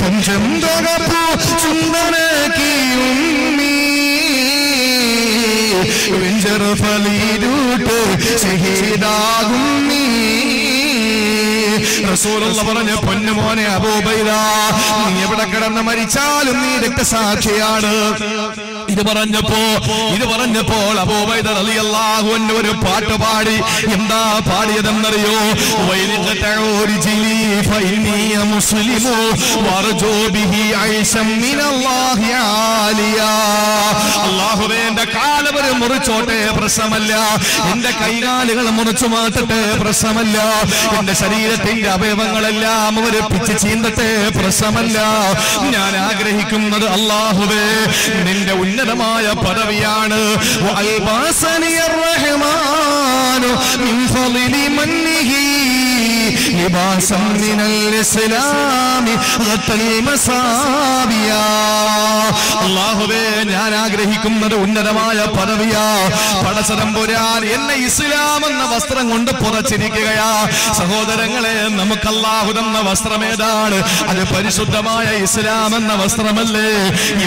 A: പഞ്ചന്തകപ്പൂ ചുണ്ടനക്കിയുമ്മീ വെഞ്ചർ ഫലീരൂട്ട് ഷഹീദാകും നീ. റസൂലുള്ളാഹി പറഞ്ഞു, പൊന്നുമോനെ അബൂ ഉബൈദ, നീ എവിടെ കിടന്ന് മരിച്ചാലും നീ രക്തസാക്ഷിയാണ്. ഇത് പറഞ്ഞപ്പോൾ അബൂ ഉബൈദ റളിയല്ലാഹു അൻഹു ഒരു പാട്ട് പാടി. എന്താ പാടിയതെന്നറിയോ? അല്ലാഹുവേ, എന്റെ കാലവര് മുറിച്ചോട്ടെ പ്രശ്നമല്ല, എന്റെ കൈകാലുകൾ മുറിച്ചു മാറ്റട്ടെ പ്രശ്നമല്ല, എന്റെ ശരീരത്തിന്റെ അവയവങ്ങളെല്ലാം അവര് പിച്ച് ചീന്തട്ടെ പ്രശ്നമല്ല. ഞാൻ ആഗ്രഹിക്കുന്നത് അല്ലാഹുവേ നിന്റെ ഉന്നതമായ പദവിയാണ്. റഹ്മാനു മിൻ ഫളിലി മന്നിഹി ലിബാസം മിനൽ ഇസ്ലാമി ഗത്തൽ മസാബിയ. അല്ലാഹുവേ, ഞാൻ ആഗ്രഹിക്കുന്നത് ഉന്നതമായ പദവിയാ. പടച്ചതമ്പുരാൻ എന്നെ ഇസ്ലാം എന്ന വസ്ത്രം കൊണ്ട് പുറച്ചിരിക്കുകയാ. സഹോദരങ്ങളെ, നമുക്ക് അല്ലാഹു തന്ന വസ്ത്രം ഏതാണ്? അത് പരിശുദ്ധമായ ഇസ്ലാം എന്ന വസ്ത്രമല്ലേ?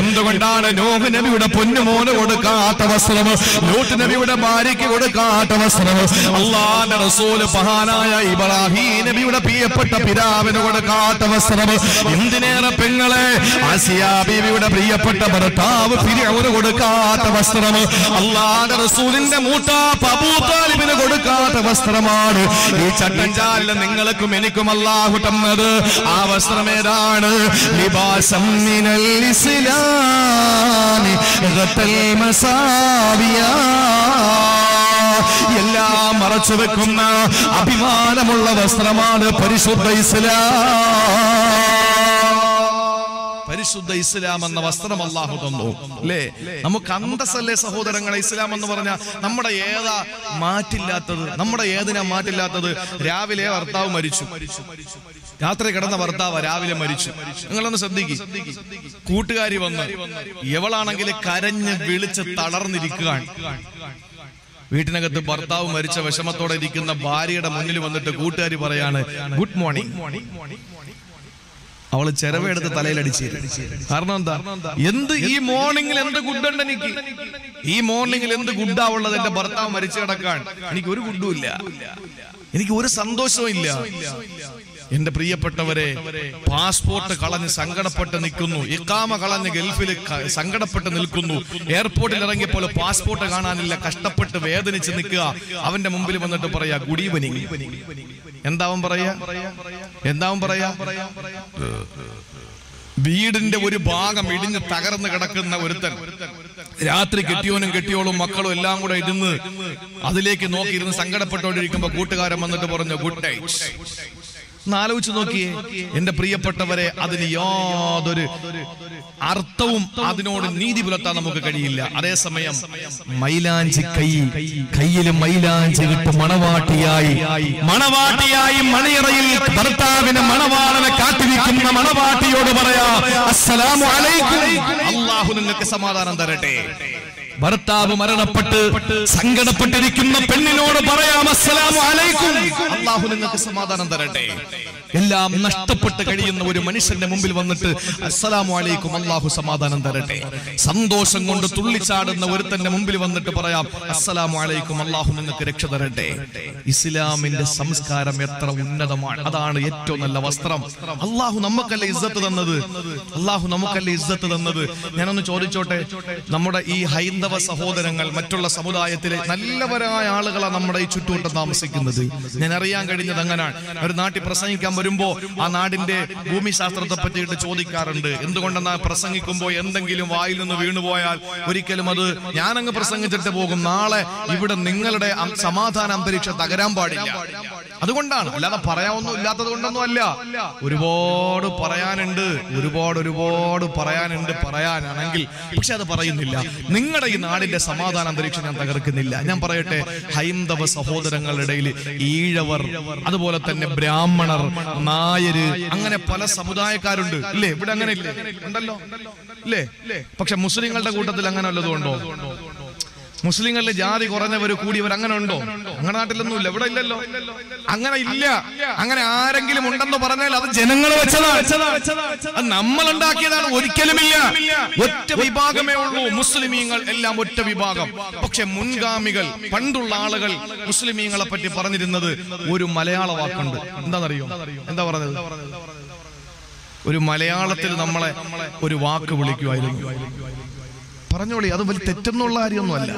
A: എന്തുകൊണ്ടാണ് നൂഹ് നബിയുടെ പൊന്നുമോന് കൊടുക്കാത്ത വസ്ത്രം, ലൂത്ത് നബിയുടെ ഭാര്യയ്ക്ക് കൊടുക്കാത്ത വസ്ത്രം, അല്ലാഹുവിന്റെ റസൂല് മഹാനായ ഇബ്രാഹിം നബിയുടെ പ്രിയപ്പെട്ട പിതാവിന് കൊടുക്കാത്ത വസ്ത്രം, എന്തിനേറെ പെങ്ങളെ ആസിയ ബീവിയുടെ പ്രിയപ്പെട്ട ഭർത്താവ് ഫിർഔന് കൊടുക്കാത്ത വസ്ത്രം, അല്ലാഹുവിന്റെ റസൂലിന്റെ മൂത്താപ്പ അബൂ താലിബിന് കൊടുക്കാത്ത വസ്ത്രമാണ് ഈ ചട്ടഞ്ചാലിൽ നിങ്ങൾക്കും എനിക്കും അല്ലാഹു തന്നത്. ആ വസ്ത്രം ഏതാണ്? ലിബാസം മിനൽ ഇസ്ലാമി ഗത്തൽ മസാബിയ. എല്ലാം മറച്ചു വെക്കുന്ന അഭിമാനമുള്ള വസ്ത്രമാണ് പരിശുദ്ധ ഇസ്ലാം. പരിശുദ്ധ ഇസ്ലാം എന്ന വസ്ത്രം അല്ലാഹു തന്നു അല്ലേ? നമുക്ക് അന്തസ്സല്ലേ സഹോദരങ്ങളെ? ഇസ്ലാം എന്ന് പറഞ്ഞാൽ നമ്മുടെ ഏതാ മാറ്റില്ലാത്തത്? നമ്മുടെ ഏതിനാ മാറ്റില്ലാത്തത്? രാവിലെ ഭർത്താവ് മരിച്ചു, രാത്രി കിടന്ന ഭർത്താവ് രാവിലെ മരിച്ചു. നിങ്ങളൊന്ന് ശ്രദ്ധിക്കും. കൂട്ടുകാരി വന്ന് എവളാണെങ്കിൽ കരഞ്ഞ് വിളിച്ച് തളർന്നിരിക്കുകയാണ്. വീട്ടിനകത്ത് ഭർത്താവ് മരിച്ച വിഷമത്തോടെ ഇരിക്കുന്ന ഭാര്യയുടെ മുന്നിൽ വന്നിട്ട് കൂട്ടുകാരി പറയാണ് ഗുഡ് മോർണിംഗ്. അവള് ചെരവെടുത്ത് തലയിലടിച്ച്. കാരണം എന്താ? ഈ മോർണിംഗിൽ എന്ത് ഗുഡുണ്ട് എനിക്ക്? ഈ മോർണിംഗിൽ എന്ത് ഗുഡാ ഉള്ളത്? എന്റെ ഭർത്താവ് മരിച്ചു കിടക്കാൻ എനിക്ക് ഒരു ഗുഡും ഇല്ല, എനിക്ക് ഒരു സന്തോഷവും ഇല്ല. എന്റെ പ്രിയപ്പെട്ടവരെ, പാസ്പോർട്ട് കളഞ്ഞ് സങ്കടപ്പെട്ട് നിൽക്കുന്നു, ഇഖാമ കളഞ്ഞ് ഗൾഫിൽ സങ്കടപ്പെട്ട് നിൽക്കുന്നു. എയർപോർട്ടിൽ ഇറങ്ങിയപ്പോൾ പാസ്പോർട്ട് കാണാനില്ല, കഷ്ടപ്പെട്ട് വേദനിച്ച് നിൽക്കുക. അവന്റെ മുമ്പിൽ വന്നിട്ട് പറയാ ഗുഡ് ഈവനിങ്. എന്താവും പറയാ? വീടിന്റെ ഒരു ഭാഗം ഇടിഞ്ഞ് തകർന്ന് കിടക്കുന്ന ഒരുത്തൻ രാത്രി കെട്ടിയോനും കെട്ടിയോളും മക്കളും എല്ലാം കൂടെ ഇരുന്ന് അതിലേക്ക് നോക്കിയിരുന്ന് സങ്കടപ്പെട്ടോണ്ടിരിക്കുമ്പോ കൂട്ടുകാരൻ വന്നിട്ട് പറഞ്ഞു ഗുഡ് നൈറ്റ്. ആലോചിച്ച് നോക്കിയേ എന്റെ പ്രിയപ്പെട്ടവരെ, അതിന് യാതൊരു അർത്ഥവും അതിനോട് നീതി പുലർത്താൻ നമുക്ക് കഴിയില്ല. അതേസമയം മൈലാഞ്ചി കയ്യിൽ മൈലാഞ്ചി വിട്ട് മണവാട്ടിയായി മണിയറയിൽ ഭർത്താവിന് മണവാളനെ കാത്തിരിക്കുന്ന മണവാട്ടിയോട് പറയാ അസ്സലാമു അലൈക്കും, അല്ലാഹു നിങ്ങൾക്ക് സമാധാനം തരട്ടെ. ഭർത്താവ് മരണപ്പെട്ട് സങ്കടപ്പെട്ടിരിക്കുന്ന പെണ്ണിനോട് പറയാം അസ്സലാമു അലൈക്കും, അല്ലാഹു നിങ്ങൾക്ക് സമാധാനം തരട്ടെ. എല്ലാം നഷ്ടപ്പെട്ട് കഴിയുന്ന ഒരു മനുഷ്യന്റെ മുമ്പിൽ വന്നിട്ട് അസ്സലാമു അലൈക്കും, അല്ലാഹു സമാധാനം തരട്ടെ. സന്തോഷം കൊണ്ട് തുള്ളിച്ചാടുന്ന ഒരുത്തന്റെ മുമ്പിൽ വന്നിട്ട് പറയാം അസ്സലാമു അലൈക്കും, അല്ലാഹു നിങ്ങൾക്ക് രക്ഷ തരട്ടെ. ഇസ്ലാമിന്റെ സംസ്കാരം എത്ര ഉന്നതമാണ്! അതാണ് ഏറ്റവും നല്ല വസ്ത്രം. അല്ലാഹു നമുക്കല്ലേ ഇസ്സത്ത് തന്നത്? ഞാനൊന്ന് ചോദിച്ചോട്ടെ, നമ്മുടെ ഈ ഹൈന്ദവ സഹോദരങ്ങൾ മറ്റുള്ള സമുദായത്തിലെ നല്ലവരായ ആളുകളാണ് നമ്മുടെ ഈ ചുറ്റുവട്ടം താമസിക്കുന്നത്. ഞാൻ അറിയാൻ കഴിഞ്ഞത് അങ്ങനാണ്. ഒരു നാട്ടിൽ പ്രസംഗിക്കാൻ വരുമ്പോ ആ നാടിന്റെ ഭൂമിശാസ്ത്രത്തെ പറ്റിയിട്ട് ചോദിക്കാറുണ്ട്. എന്തുകൊണ്ടെന്നാ പ്രസംഗിക്കുമ്പോ എന്തെങ്കിലും വായിൽ നിന്ന് വീണുപോയാൽ ഒരിക്കലും അത് ഞാനങ്ങ് പ്രസംഗിച്ചിട്ട് പോകും, നാളെ ഇവിടെ നിങ്ങളുടെ സമാധാന അന്തരീക്ഷം തകരാൻ പാടില്ല. അതുകൊണ്ടാണ്, അല്ലാതെ പറയാനൊന്നും ഇല്ലാത്തത് കൊണ്ടൊന്നും അല്ല. ഒരുപാട് പറയാനാണെങ്കിൽ പക്ഷെ അത് പറയുന്നില്ല. നിങ്ങളുടെ ഈ നാടിന്റെ സമാധാന അന്തരീക്ഷം ഞാൻ തകർക്കുന്നില്ല. ഞാൻ പറയട്ടെ, ഹൈന്ദവ സഹോദരങ്ങളുടെ ഇടയിൽ ഈഴവർ, അതുപോലെ തന്നെ ബ്രാഹ്മണർ, നായര്, അങ്ങനെ പല സമുദായക്കാരുണ്ട് ഇല്ലേ? ഇവിടെ അങ്ങനെ ഇല്ലേ? ഉണ്ടല്ലോ ഇല്ലേ? പക്ഷെ മുസ്ലിങ്ങളുടെ കൂട്ടത്തിൽ അങ്ങനെ വല്ലതുണ്ടോ? മുസ്ലിങ്ങളിലെ ജാതി കുറഞ്ഞവര് കൂടിയവർ അങ്ങനെ ഉണ്ടോ? അങ്ങനെ നാട്ടിലൊന്നും ഇല്ല, ഇവിടെ ഇല്ലല്ലോ. അങ്ങനെ ഇല്ല. അങ്ങനെ ആരെങ്കിലും ഉണ്ടെന്ന് പറഞ്ഞാൽ അത് ജനങ്ങൾ വെച്ചതാണ്, അത് നമ്മൾ ഉണ്ടാക്കിയതാണ്. ഒരിക്കലുമില്ല. ഒറ്റ വിഭാഗമേ ഉള്ളൂ മുസ്ലിമീങ്ങൾ, എല്ലാം ഒറ്റ വിഭാഗം. പക്ഷെ മുൻഗാമികൾ, പണ്ടുള്ള ആളുകൾ മുസ്ലിമീങ്ങളെ പറ്റി പറഞ്ഞിരുന്നത് ഒരു മലയാള വാക്കുണ്ട്. എന്താണെന്നറിയോ? എന്താ പറഞ്ഞത്? ഒരു മലയാളത്തിൽ നമ്മളെ ഒരു വാക്ക് വിളിക്കുമായിരുന്നു. പറഞ്ഞോളി, അത് വലിയ തെറ്റെന്നുള്ള കാര്യമൊന്നും അല്ല.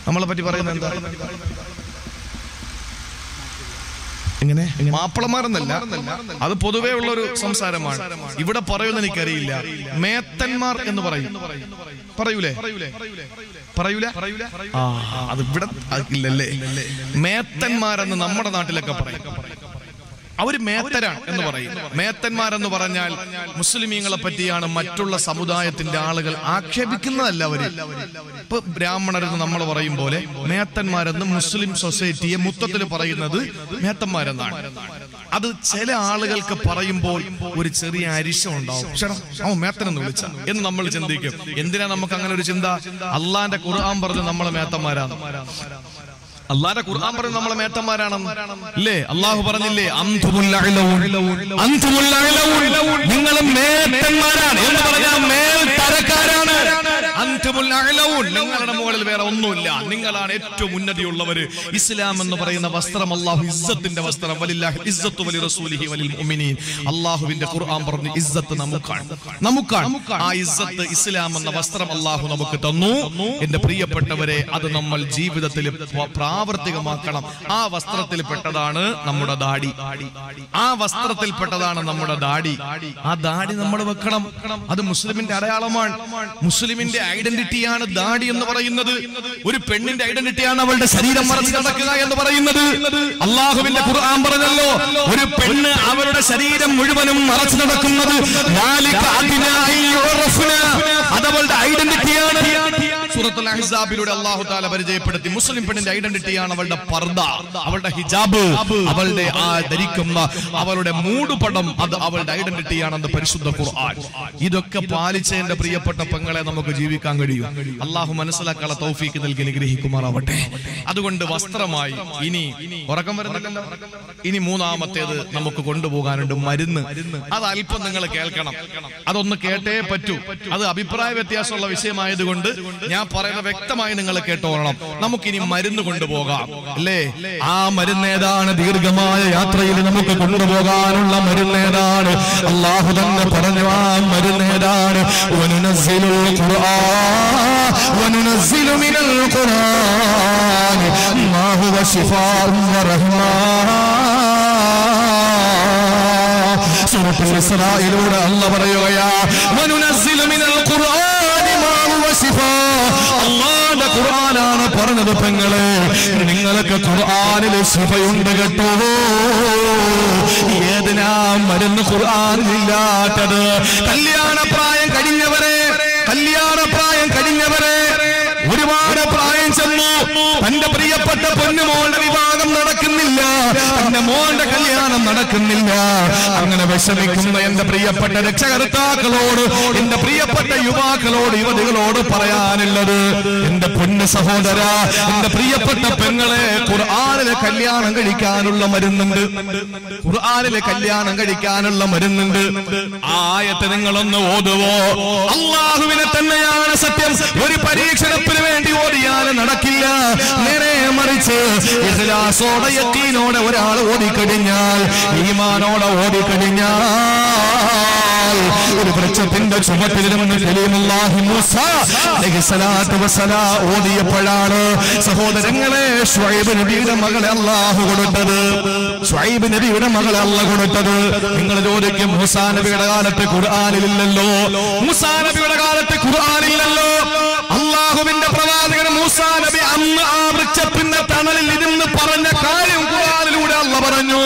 A: നമ്മളെ പറ്റി പറയുന്നത് എന്താ? എങ്ങനെ? മാപ്പിളമാരെന്നല്ല, അത് പൊതുവേ ഉള്ളൊരു സംസാരമാണ്. ഇവിടെ പറയുമെന്ന് എനിക്കറിയില്ല. മേത്തന്മാർ എന്ന് പറയും. പറയൂലേ? അത് ഇവിടെ ഇല്ലല്ലേ. മേത്തന്മാരെന്ന് നമ്മുടെ നാട്ടിലൊക്കെ പറയും. അവര് മേത്തരാണ് എന്ന് പറയുന്നു. മേത്തന്മാരെന്ന് പറഞ്ഞാൽ മുസ്ലിമീങ്ങളെ പറ്റിയാണ് മറ്റുള്ള സമുദായത്തിന്റെ ആളുകൾ ആക്ഷേപിക്കുന്നതല്ല. അവര് ഇപ്പൊ ബ്രാഹ്മണരെന്ന് നമ്മൾ പറയും പോലെ മേത്തന്മാരെന്ന് മുസ്ലിം സൊസൈറ്റിയെ മൊത്തത്തിൽ പറയുന്നത് മേത്തന്മാരെന്നാണ്. അത് ചില ആളുകൾക്ക് പറയുമ്പോൾ ഒരു ചെറിയ അരിശം ഉണ്ടാവും. അവൻ മേത്തനെന്ന് വിളിച്ച എന്ന് നമ്മൾ ചിന്തിക്കും. എന്തിനാ നമുക്ക് അങ്ങനെ ഒരു ചിന്ത? അള്ളാന്റെ ഖുർആൻ പറഞ്ഞ് നമ്മളെ മേത്തന്മാരാണ്. അള്ളാന്റെ ഖുർആൻ പറഞ്ഞ് നമ്മളെ മേത്തന്മാരാണെന്ന് അല്ലേ? അള്ളാഹു പറഞ്ഞില്ലേ, നിങ്ങൾ മേത്തന്മാരാണ് എന്ന് പറഞ്ഞാൽ മേൽ തരക്കാരാണ്. നിങ്ങളുടെ മുകളിൽ വേറെ ഒന്നുമില്ല, നിങ്ങളാണ് ഏറ്റവും ഉന്നതിയുള്ളവര്. ഇസ്ലാം എന്ന് പറയുന്ന വസ്ത്രം അള്ളാഹു ഇസ്സത്തിന്റെ വസ്ത്രം. വലില്ലാഹി ഇസ്സത്തു വലി റസൂലിഹി വലിൽ മുഅ്മിനീൻ. അള്ളാഹുവിന്റെ ഖുർആൻ പറഞ്ഞു ഇസ്സത്ത് നമുക്കാണ്. ആ ഇസ്സത്ത് ഇസ്ലാം എന്ന വസ്ത്രം അള്ളാഹു നമുക്ക് തന്നു. എന്റെ പ്രിയപ്പെട്ടവരെ, അത് നമ്മൾ ജീവിതത്തിൽ പ്രാവർത്തികമാക്കണം. ആ വസ്ത്രത്തിൽ പെട്ടതാണ് നമ്മുടെ ദാടി. ആ വസ്ത്രത്തിൽ പെട്ടതാണ് നമ്മുടെ ദാടി. ആ ദാടി നമ്മൾ വെക്കണം. അത് മുസ്ലിമിന്റെ അടയാളമാണ്. മുസ്ലിമിന്റെ ഐഡന്റിറ്റിയാണ് ദാടി എന്ന് പറയുന്നത്. ഒരു പെണ്ണിന്റെ ഐഡന്റിറ്റിയാണ് അവളുടെ ശരീരം മറച്ചു നടക്കുക എന്ന് പറയുന്നത്. അള്ളാഹുവിന്റെ ഖുർആൻ പറഞ്ഞല്ലോ, ഒരു പെണ്ണ് അവരുടെ ശരീരം മുഴുവനും മറച്ചു നടക്കുന്നത് അതവളുടെ ഐഡന്റിറ്റിയാണ്. സൂറത്തുൽ അഹ്സാബിലൂടെ അല്ലാഹു തആല പരിചയപ്പെടുത്തി മുസ്ലിം പെണ്ണിന്റെ ഐഡന്റിറ്റിയാണ് അവളുടെ പർദ, അവളുടെ ഹിജാബ്, അവളുടെ ആ ധരിക്കുന്ന അവളുടെ മൂടുപടം. അത് അവളുടെ ഐഡന്റിറ്റിയാണെന്ന് പരിശുദ്ധ ഖുർആൻ. ഇതൊക്കെ പാലിച്ച എന്റെ പ്രിയപ്പെട്ട പെങ്ങളെ നമുക്ക് ജീവിക്കാൻ കഴിയും. അള്ളാഹു മനസ്സിലാക്കാനുള്ള തൗഫീക്ക് നൽകി അനുഗ്രഹിക്കുമാറാവട്ടെ. അതുകൊണ്ട് വസ്ത്രമായി ഇനി ഉറക്കം വരുന്നില്ലല്ലോ. ഇനി മൂന്നാമത്തേത് നമുക്ക് കൊണ്ടുപോകാനുണ്ട്, മരുന്ന്. അത് അല്പം നിങ്ങൾ കേൾക്കണം. അതൊന്ന് കേട്ടേ പറ്റൂ. അത് അഭിപ്രായ വ്യത്യാസമുള്ള വിഷയമായതുകൊണ്ട് ഞാൻ പറയുന്നത് വ്യക്തമായി നിങ്ങൾ കേട്ടോളണം. നമുക്കിനി മരുന്ന് കൊണ്ടുപോകാം അല്ലേ? ആ മരുന്നേതാണ്? ദീർഘമായ യാത്രയിൽ നമുക്ക് കൊണ്ടുപോകാനുള്ള മരുന്നേതാണ്? അല്ലാഹു തന്നെ പറഞ്ഞു ആ മരുന്നേതാണ്. വനുനസ്സിലുൽ ഖുർആൻ വനുനസ്സിലു മിനൽ ഖുർആൻ മാ ഹുവ ശിഫാഉൻ വറഹ്മാ. സൂറത്തുൽ ഇസ്രായിലൂടെ അല്ലാഹു പറയുകയാ, വനുനസ്സിലു മിനൽ ഖുർആൻ മാ ഹുവ ശിഫാ. അല്ലാഹുവിന്റെ ഖുർആനാണ് പറഞ്ഞത്. പെങ്ങളെ, നിങ്ങൾക്ക് ഖുർആനിൽ ശിഫയുണ്ട് കേട്ടോ. ഏതിനാ മരുന്ന് ഖുർആനിലില്ലാത്തത്? കല്യാണപ്രായം കഴിഞ്ഞവരെ ഒരുപാട് പ്രായം ചെന്നു, തന്റെ പ്രിയപ്പെട്ട പൊന്നുമോളുടെ വിവാഹം നടക്കുന്നില്ല, തന്റെ മോളുടെ കല്യാണം നടക്കുന്നില്ല. അങ്ങനെ വിഷമിക്കുന്ന എന്റെ പ്രിയപ്പെട്ട രക്ഷകർത്താക്കളോട്, എന്റെ പ്രിയപ്പെട്ട യുവാക്കളോട്, യുവതികളോട് പറയാനുള്ളത്, എന്റെ പൊന്നു സഹോദര, എന്റെ പ്രിയപ്പെട്ട പെങ്ങളെ, ഖുർആനിലെ കല്യാണം കഴിക്കാനുള്ള മരുന്നുണ്ട്. ഖുർആനിലെ കല്യാണം കഴിക്കാനുള്ള മരുന്നുണ്ട്. ആയത്ത് നിങ്ങളൊന്ന് ഓതുവോ? അല്ലാഹുവിനെ തന്നെയാണ് സത്യം. ഒരു പരീക്ഷണത്തിന് വേണ്ടി ഓടിയാൽ നടക്കില്ല. നേരെ മറിച്ച് ഇഖ്ലാസോടെ യഖീനോടെ ഒരാൾ ഓടിക്കഴിഞ്ഞാൽ, ഈമാനോടെ ഓടിക്കഴിഞ്ഞാൽ, ഒരു വൃക്ഷത്തിന്റെ ചുവട്ടിൽ നിന്ന് കലീമുല്ലാഹി മൂസ അലൈഹിസ്സലാത്തു വസ്സലാം ഓതിയപ്പോഴാണ് സഹോദരങ്ങളെ ശുഐബ് നബിയുടെ മകളെ അല്ലാഹു കൊടുത്തത്. ശുഐബ് നബിയുടെ മകളെ അല്ലാഹു കൊടുത്തത്. നിങ്ങൾ ചോദിക്കും, മൂസാ നബിയുടെ കാലത്ത് ഖുർആനിലില്ലല്ലോ, മൂസാ നബിയുടെ കാലത്ത് ഖുർആനില്ലല്ലോ. അല്ലാഹുവിന്റെ പ്രവാചകൻ മൂസാ നബി അന്ന് ആ വൃക്ഷത്തിന്റെ തണലിൽ ഇരുന്ന് പറഞ്ഞ കാര്യം ഖുർആനിലൂടെ അല്ലാഹു പറഞ്ഞു.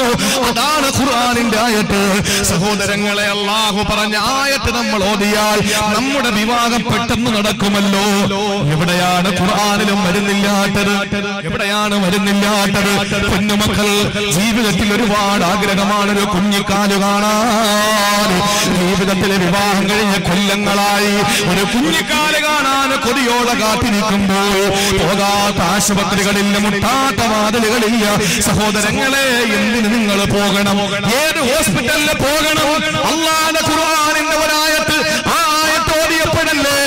A: അതാണ് ഖുർആനിന്റെ ആയത്ത്. സഹോദരങ്ങളെ, അല്ലാഹു പറഞ്ഞ ആയത്ത് നമ്മൾ ഓതിയാൽ നമ്മുടെ വിവാഹം പെട്ടെന്ന് നടക്കുമല്ലോ. എവിടെയാണ് ഖുർആനിലും മരുന്നില്ലാത്തത്? എവിടെയാണ് മരുന്നില്ലാത്തത്? പൊന്നുമക്കൾ, ജീവിതത്തിൽ ഒരുപാട് ആഗ്രഹമാണ് ഒരു കുഞ്ഞിക്കാല് കാണാൻ. ജീവിതത്തിലെ വിവാഹം കഴിഞ്ഞ കൊല്ലങ്ങളായി ഒരു കുഞ്ഞിക്കാല് കാണാൻ കൊതിയോടെ കാത്തിരിക്കുമ്പോൾ പോകാത്ത ആശുപത്രികളില്ല, മുട്ടാത്ത വാതിലുകളില്ല. സഹോദരങ്ങളെ, എന്തിന് നിങ്ങൾ പോകണം? ഏത് ഹോസ്പിറ്റലിൽ പോകണം? അല്ലാഹുവിന്റെ ഖുർആനിന്റെ ഒരായത്ത്, ആ ആയത്ത് ഓതിയപ്പോഴല്ലേ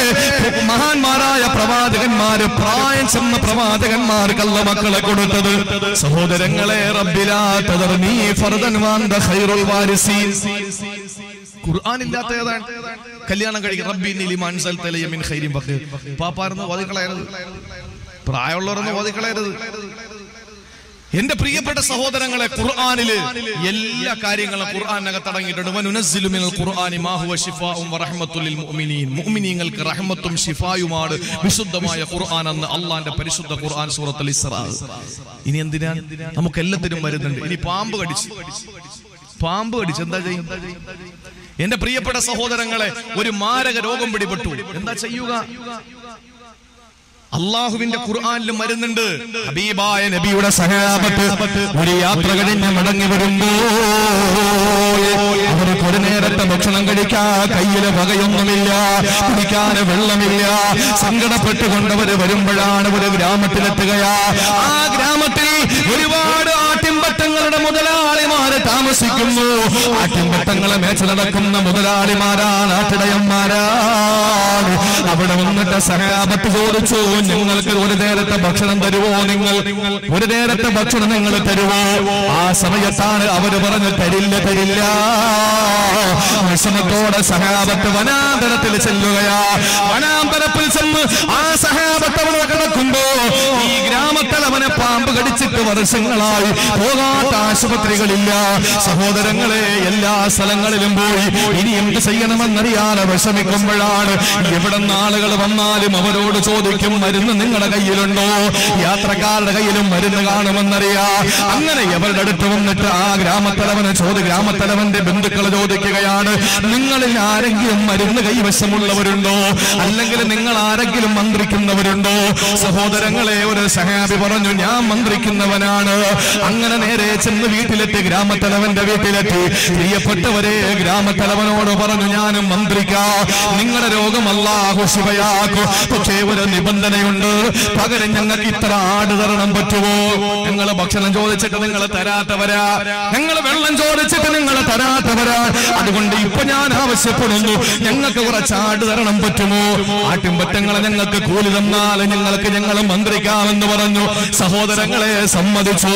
A: മഹാന്മാരായ പ്രവാചകന്മാര്, പ്രായം ചെന്ന പ്രവാചകന്മാർക്ക് അല്ലാഹു മക്കളെ കൊടുത്തത്. സഹോദരങ്ങളെ, റബ്ബിലാ തദർനീ ഫർദൻ വഅൻത ഖൈറുൽ വാരിസീൻ. ഖുർആനില്ലാത്ത ഏതാണ്? കല്യാണം കഴിക്കുക. റബ്ബി ഇന്നി ലിമാ അൻസൽത ഇലയ്യ മിൻ ഖൈരിൻ ഫഖീർ. പാപ്പാർന്ന് ഓതിക്കളയരുത്, പ്രായമുള്ളവരൊന്ന് ഓതിക്കളയരുത്. എന്റെ പ്രിയപ്പെട്ട സഹോദരങ്ങളെ, ഖുർആനില് എല്ലാ കാര്യങ്ങളും ഖുർആനകത്ത് അടങ്ങിയിട്ടുണ്ട്. വനുനസ്സിലു മിനൽ ഖുർആനി മാ ഹുവ ശിഫാഉൻ വറഹ്മത്തുൽ ലിൽ മുഅ്മിനീൻ. മുഅ്മിനീങ്ങൾക്ക് റഹ്മത്തും ശിഫായുമാണ് വിശുദ്ധമായ ഖുർആൻ എന്ന് അല്ലാഹുവിന്റെ പരിശുദ്ധ ഖുർആൻ സൂറത്തുൽ ഇസ്രാ. ഇനി എന്തിനാ? നമുക്ക് എല്ലാത്തിനും വരുന്നുണ്ട്. ഇനി പാമ്പ് കടിച്ചു, പാമ്പ് കടിച്ച് എന്താ ചെയ്യും? എന്റെ പ്രിയപ്പെട്ട സഹോദരങ്ങളെ, ഒരു മാരക രോഗം പിടിപെട്ടു, എന്താ ചെയ്യുക? അള്ളാഹുവിന്റെ ഖുർആനിലും വരുന്നുണ്ട്. ഹബീബായ നബിയുടെ സഹാബത്ത് ഒരു യാത്ര കഴിഞ്ഞ് മടങ്ങി വരുമ്പോ അവർക്ക് ഒരു നേരത്തെ ഭക്ഷണം കഴിക്കാൻ കയ്യില് വകയൊന്നുമില്ല, കുടിക്കാൻ വെള്ളമില്ല. സങ്കടപ്പെട്ടുകൊണ്ടവര് വരുമ്പോഴാണ് ഒരു ഗ്രാമത്തിലെത്തുകയാ. ആ ഗ്രാമത്തിൽ ഒരുപാട് ആട്ടിൻപറ്റങ്ങളുടെ മുതലാളിമാര് താമസിക്കുന്നു. ആട്ടിൻപറ്റങ്ങളെ മേച്ച നടക്കുന്ന മുതലാളിമാരാണ്, ആട്ടിടയന്മാരാണ്. അവിടെ വന്നിട്ട് സഹാബത്ത് ചോദിച്ചു, നിങ്ങൾക്ക് ഒരു നേരത്തെ ഭക്ഷണം തരുവോ? നിങ്ങൾ ഒരു നേരത്തെ ഭക്ഷണം നിങ്ങൾ തരുവോ? ആ സമയത്താണ് അവര് പറഞ്ഞു, തരില്ല തരില്ല. വിഷമത്തോടെ സഹാബത്ത് വനാന്തരത്തിൽ ചെല്ലുകയാ. വനാന്തരത്തിൽ ചെന്ന് ആ സഹാബത്ത് അവിടെ കിടക്കുമ്പോ ഈ ഗ്രാമത്തിൽ അവനെ പാമ്പ് കടിച്ചിട്ട് വർഷങ്ങളായി, പോകാത്ത ആശുപത്രികളില്ല. സഹോദരങ്ങളെ, എല്ലാ സ്ഥലങ്ങളിലും പോയി ഇനി എന്ത് ചെയ്യണമെന്നറിയാതെ വിഷമിക്കുമ്പോഴാണ് എവിടെ നിന്ന് ആളുകൾ വന്നാലും അവരോട് ചോദിക്കും, മരുന്ന് നിങ്ങളുടെ കയ്യിലുണ്ടോ? യാത്രക്കാരുടെ കയ്യിലും മരുന്ന് കാണുമെന്നറിയാ. അങ്ങനെ എവരുടെ അടുത്ത് വന്നിട്ട് ആ ഗ്രാമത്തലവന്റെ ബന്ധുക്കൾ ചോദിക്കുകയാണ്, നിങ്ങളിൽ ആരെങ്കിലും മരുന്ന് കൈവശമുള്ളവരുണ്ടോ? അല്ലെങ്കിൽ നിങ്ങൾ ആരെങ്കിലും മന്ത്രിക്കുന്നവരുണ്ടോ? സഹോദരങ്ങളെ, ഒരു സഹാബി പറഞ്ഞു, ഞാൻ മന്ത്രിക്കുന്നവനാണ്. അങ്ങനെ നേരെ ചെന്ന് വീട്ടിലെത്തി, ഗ്രാമത്തലവന്റെ വീട്ടിലെത്തി. പ്രിയപ്പെട്ടവരെ, ഗ്രാമത്തലവനോട് പറഞ്ഞു, ഞാനും മന്ത്രിക്കാം, നിങ്ങളുടെ രോഗം അല്ലാഹു ശിഫയാക്കും. പക്ഷേ ഒരു നിബന്ധനയുണ്ട്, പകരം ഞങ്ങൾക്ക് ഇത്ര ആട് തരണം പറ്റുമോ? നിങ്ങൾ ഭക്ഷണം ചോദിച്ചിട്ട് നിങ്ങൾ തരാത്തവരാ, നിങ്ങൾ വെള്ളം ചോദിച്ചിട്ട് നിങ്ങൾ തരാത്തവരാ. അതുകൊണ്ട് ഇപ്പൊ ഞാൻ ആവശ്യപ്പെടുന്നു, ഞങ്ങൾക്ക് കുറച്ച് ആട് തരണം പറ്റുമോ? ആട്ടിൻപറ്റങ്ങളെ ഞങ്ങൾക്ക് കൂലി തന്നാൽ ഞങ്ങൾ മന്ത്രിക്കാമെന്ന് പറഞ്ഞു. സഹോദരങ്ങളെ, സമ്മതിച്ചു.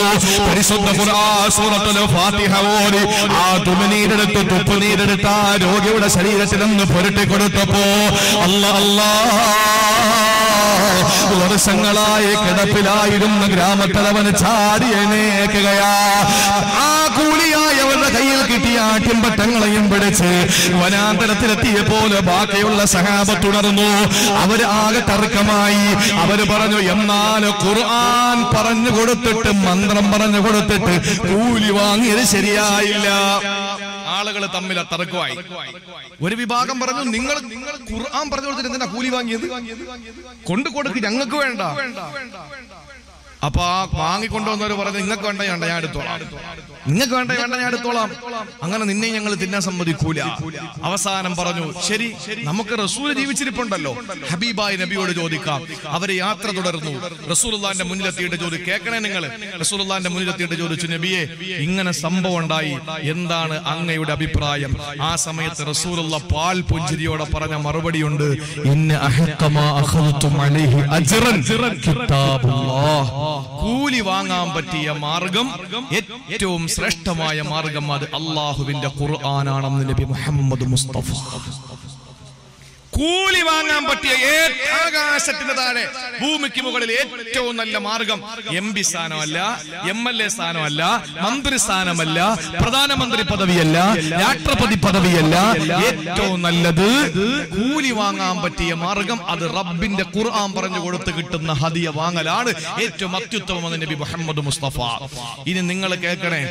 A: പരിശുദ്ധ ഖുർആൻ സൂറത്തുൽ ഫാത്തിഹ ഓതി ആ തുപ്പുനീരെടുത്ത് ആ രോഗിയുടെ ശരീരത്തിൽ നിന്ന് പുരട്ടി കൊടുത്തപ്പോ വർഷങ്ങളായി കിടപ്പിലായിരുന്ന ഗ്രാമത്തലവന് ചാടി എണീക്കുകയാ. ആ കൂലിയായവരുടെ കയ്യിൽ കിട്ടിയ ആട്ടിൻപറ്റങ്ങളെയും പിടിച്ച് വനാന്തരത്തിലെത്തിയപ്പോൾ ബാക്കിയുള്ള സഹാബത്ത് തുടർന്നു. അവര് ആകെ തർക്കമായി. അവര് പറഞ്ഞു, എന്നാൽ ഖുർആൻ പറഞ്ഞു കൊടുത്തിട്ട്, മന്ത്രം പറഞ്ഞു കൊടുത്തിട്ട് കൂലി വാങ്ങിയത് ശരിയായില്ല. ആളുകൾ തമ്മിൽ തർക്കമായി. ഒരു വിഭാഗം പറഞ്ഞു, നിങ്ങൾ ഖുർആൻ പറഞ്ഞു കൊടുത്തിട്ട് എന്തിനാ കൂലി വാങ്ങിയത്? കൊണ്ടു കൊടുക്ക്, ഞങ്ങൾക്ക് വേണ്ട. അപ്പൊ ആ വാങ്ങിക്കൊണ്ടുവന്നവര് പറഞ്ഞു, നിങ്ങൾക്ക് വേണ്ട വേണ്ട ഞാൻ എടുത്തോളാം, നിങ്ങൾക്ക് വേണ്ട വേണ്ട ഞാൻ എടുത്തോളാം. അങ്ങനെ നിന്നെ ഞങ്ങൾ തിന്നാൻ സമ്മതിക്കൂല. അവസാനം പറഞ്ഞു, ശരി, നമുക്ക് റസൂൽ ജീവിച്ചിരിപ്പുണ്ടല്ലോ, ഹബീബായ നബിയോട് ചോദിക്കാം. അവര് യാത്ര തുടർന്നു. റസൂലുള്ളാഹിന്റെ മുന്നിലെത്തിയിട്ട് ചോദിച്ചു, കേൾക്കണേ നിങ്ങൾ. റസൂലുള്ളാഹിന്റെ മുന്നിലെത്തിയിട്ട് ചോദിച്ചു, നബിയെ, ഇങ്ങനെ സംഭവം ഉണ്ടായി, എന്താണ് അങ്ങയുടെ അഭിപ്രായം? ആ സമയത്ത് റസൂലുള്ള പാൽ പുഞ്ചിരിയോടെ പറഞ്ഞ മറുപടിയുണ്ട്, ഇന്ന അഹ്ഖമാ അഖൽതും അലൈഹി അജ്റൻ കിതാബുല്ലാഹ്. കൂലി വാങ്ങാൻ പറ്റിയ മാർഗം, ഏറ്റവും ശ്രേഷ്ഠമായ മാർഗം, അത് അള്ളാഹുവിന്റെ ഖുർആനാണെന്ന് നബി മുഹമ്മദ് മുസ്തഫ. കൂലി വാങ്ങാൻ പറ്റിയ ആകാശത്തിന് താഴെ ഭൂമിക്ക് മുകളിൽ ഏറ്റവും നല്ല മാർഗം MP സ്ഥാനമല്ല, MLA സ്ഥാനമല്ല, മന്ത്രി സ്ഥാനമല്ല, പ്രധാനമന്ത്രി പദവിയല്ല, രാഷ്ട്രപതി പദവിയല്ല. ഏറ്റവും നല്ലത് കൂലി വാങ്ങാൻ പറ്റിയ മാർഗം അത് റബ്ബിന്റെ ഖുർആൻ പറഞ്ഞു കൊടുത്ത് കിട്ടുന്ന ഹദിയ വാങ്ങലാണ് ഏറ്റവും അത്യുത്തമമെന്ന് നബി മുഹമ്മദ് മുസ്തഫ. ഇനി നിങ്ങൾ കേൾക്കണേ,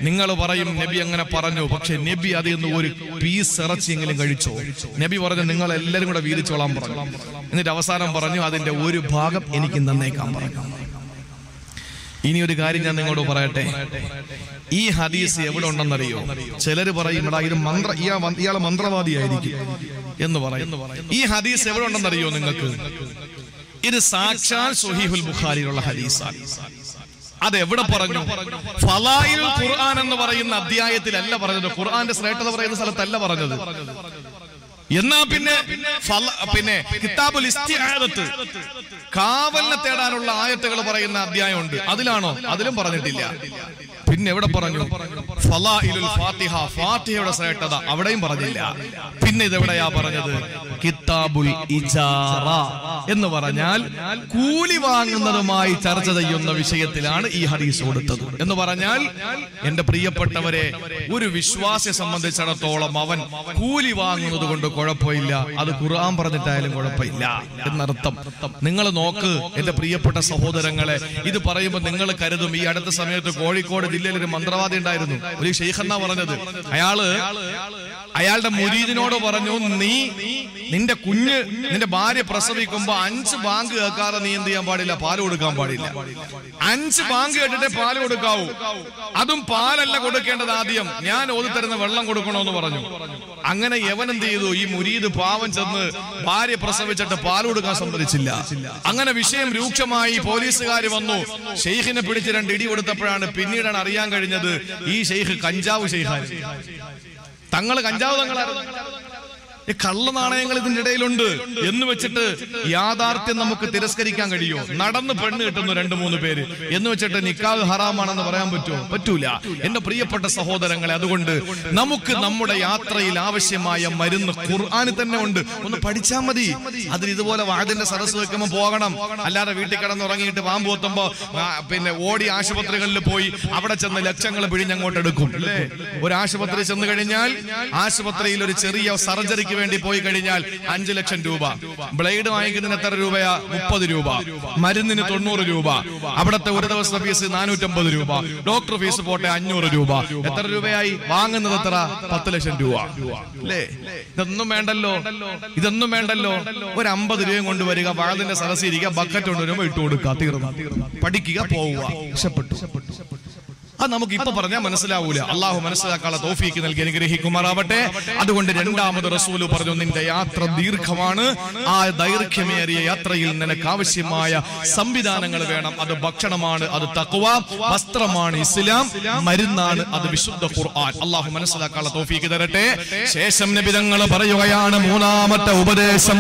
A: നിങ്ങൾ പറയും നബി അങ്ങനെ പറഞ്ഞു, പക്ഷെ നബി അതിൽ നിന്ന് ഒരു പീസ് ഇറച്ചിയെങ്കിലും കഴിച്ചോ? നബി പറഞ്ഞു, നിങ്ങൾ എല്ലാരും കൂടെ വീതിച്ചോളാൻ പറഞ്ഞു. എന്നിട്ട് അവസാനം പറഞ്ഞു, അതിന്റെ ഒരു ഭാഗം എനിക്ക് നന്നേക്കാൻ പറഞ്ഞു. ഇനി ഒരു കാര്യം ഞാൻ നിങ്ങളോട് പറയട്ടെ, ഈ ഹദീസ് എവിടെ ഉണ്ടെന്നറിയോ? ചിലര് പറയും, ഇയാള് മന്ത്രവാദിയായിരിക്കും എന്ന് പറയും. ഈ ഹദീസ് എവിടെ ഉണ്ടെന്നറിയോ നിങ്ങൾക്ക്? ഇത് സാക്ഷാൽ സ്വഹീഹുൽ ബുഖാരിയിലുള്ള ഹദീസാണ്. അതെവിടെ പറഞ്ഞു? ഫളായിലുൽ ഖുർആൻ എന്ന് പറയുന്ന അധ്യായത്തിലല്ല പറഞ്ഞത്, ഖുർആന്റെ ശ്രേഷ്ഠത പറയുന്ന സ്ഥലത്തല്ല പറഞ്ഞത്. എന്നാ പിന്നെ കിതാബുൽ ഇസ്തിആദത്ത്, കാവലിനെ തേടാനുള്ള ആയത്തുകൾ പറയുന്ന അധ്യായമുണ്ട്, അതിലാണോ? അതിലും പറഞ്ഞിട്ടില്ല. പിന്നെ എവിടെ പറഞ്ഞു? ഫളായിലുൽ ഫാത്തിഹ, ഫാത്തിഹയുടെ ശ്രേഷ്ഠത, അവിടെയും പറഞ്ഞില്ല. പിന്നെ ഇതെവിടെയാ പറഞ്ഞത്? കിതാബുൽ ഇജാറ എന്ന് പറഞ്ഞാൽ കൂലി വാങ്ങുന്നതുമായി ചർച്ച ചെയ്യുന്ന വിഷയത്തിലാണ് ഈ ഹദീസ് കൊടുത്തത്. എന്ന് പറഞ്ഞാൽ എന്റെ പ്രിയപ്പെട്ടവരെ, ഒരു വിശ്വാസിയെ സംബന്ധിച്ചിടത്തോളം അവൻ കൂലി വാങ്ങുന്നത് കൊണ്ട് കുഴപ്പമില്ല, അത് ഖുർആൻ പറഞ്ഞിട്ടായാലും കുഴപ്പമില്ല എന്നർത്ഥം. നിങ്ങൾ നോക്ക് എന്റെ പ്രിയപ്പെട്ട സഹോദരങ്ങളെ, ഇത് പറയുമ്പോൾ നിങ്ങൾ കരുതും ഈ അടുത്ത സമയത്ത് കോഴിക്കോട് ജില്ലയിൽ ഒരു മന്ത്രവാദി ഉണ്ടായിരുന്നു, ഒരു ഷെയ്ഖെന്നാ പറഞ്ഞത്. അയാളുടെ മുരീദിനോട് പറഞ്ഞു, നിന്റെ ഭാര്യ പ്രസവിക്കുമ്പോ 5 ബാങ്ക് കേൾക്കാതെ നീ എന്ത് ചെയ്യാൻ പാടില്ല, പാല് കൊടുക്കാൻ പാടില്ല. 5 ബാങ്ക് കേട്ടിട്ടേ പാല് കൊടുക്കാവൂ. അതും പാലല്ല കൊടുക്കേണ്ടത്, ആദ്യം ഞാൻ ഓതിത്തരുന്ന വെള്ളം കൊടുക്കണോന്ന് പറഞ്ഞു. അങ്ങനെ യവൻ എന്ത് ചെയ്തു, ഈ മുരീദ് പാവം ചെന്ന് ഭാര്യ പ്രസവിച്ചിട്ട് പാല് കൊടുക്കാൻ സമ്മതിച്ചില്ല. അങ്ങനെ വിഷയം രൂക്ഷമായി. പോലീസുകാർ വന്നു, ഷെയ്ഖിനെ പിടിച്ച് 2 ഇടി കൊടുത്തപ്പോഴാണ് പിന്നീടാണ് അറിയാൻ കഴിഞ്ഞത് ഈ ഷെയ്ഖ് കഞ്ചാവ് ഷെയ്ഖാണ്. തങ്ങള് കഞ്ചാവ് ഈ കള്ള നാണയങ്ങൾ ഇതിന്റെ ഇടയിലുണ്ട് എന്ന് വെച്ചിട്ട് യാഥാർത്ഥ്യം നമുക്ക് തിരസ്കരിക്കാൻ കഴിയോ? നടന്ന് പെണ്ണ് കിട്ടുന്നു 2-3 പേര് എന്ന് വെച്ചിട്ട് നിക്കാഹ് ഹറാമാണെന്ന് പറയാൻ പറ്റുമോ? പറ്റൂല. എന്റെ പ്രിയപ്പെട്ട സഹോദരങ്ങളെ, അതുകൊണ്ട് നമുക്ക് നമ്മുടെ യാത്രയിൽ ആവശ്യമായ മരുന്ന് ഖുർആനിൽ തന്നെ ഉണ്ട്. ഒന്ന് പഠിച്ചാൽ മതി. അതിന് ഇതുപോലെ വാദിന്റെ സദസ്സ് വെക്കുമ്പോൾ പോകണം. അല്ലാതെ വീട്ടിൽ കിടന്നുറങ്ങിയിട്ട് പാമ്പ് കൊത്തുമ്പോ പിന്നെ ഓടി ആശുപത്രികളിൽ പോയി അവിടെ ചെന്ന് ലക്ഷങ്ങൾ പിഴിഞ്ഞങ്ങോട്ട് എടുക്കും അല്ലേ? ഒരു ആശുപത്രി ചെന്ന് കഴിഞ്ഞാൽ ആശുപത്രിയിൽ ഒരു ചെറിയ സർജറിക്ക് വേണ്ടി പോയി കഴിഞ്ഞാൽ 5 ലക്ഷം രൂപ. ബ്ലേഡ് വാങ്ങിക്കുന്നതിന് എത്ര രൂപയാ? 30 രൂപ. മരുന്നിന് 90 രൂപ. അവിടത്തെ ഒരു ദിവസത്തെ ഫീസ് 450 രൂപ. ഡോക്ടർ ഫീസ് പോട്ടെ 500 രൂപ. എത്ര രൂപയായി? വാങ്ങുന്നത് എത്ര? 10 ലക്ഷം രൂപ അല്ലേ? ഇതൊന്നും വേണ്ടല്ലോ, ഇതൊന്നും വേണ്ടല്ലോ. ഒരു 50 രൂപയും കൊണ്ടുവരിക, വാഴത്തിന്റെ സദസ്സിരിക്കുക, ബക്കറ്റ് കൊണ്ടുവരുമ്പോ ഇട്ട് കൊടുക്കുക, തീർന്നു. പഠിക്കുക, പോവുക, രക്ഷപ്പെട്ടു. അത് നമുക്ക് ഇപ്പൊ പറഞ്ഞാൽ മനസ്സിലാവൂല. അള്ളാഹു മനസ്സിലാക്കാനുള്ള തൗഫീക്ക് നൽകി അനുഗ്രഹിക്കുമാറാവട്ടെ. അതുകൊണ്ട് രണ്ടാമത് റസൂല് പറഞ്ഞു, നിന്റെ യാത്ര ദീർഘമാണ്. ആ ദൈർഘ്യമേറിയ യാത്രയിൽ നിനക്ക് ആവശ്യമായ സംവിധാനങ്ങൾ വേണം. അത് ഭക്ഷണമാണ്, അത് തഖ്വ, വസ്ത്രമാണ് ഇസ്ലാം, മരുന്നാണ് അത് വിശുദ്ധ ഖുർആൻ. അള്ളാഹു മനസ്സിലാക്കാനുള്ള തൗഫീക്ക് തരട്ടെ. ശേഷം നബി തങ്ങൾ പറയുകയാണ്, 3ാമത്തെ ഉപദേശം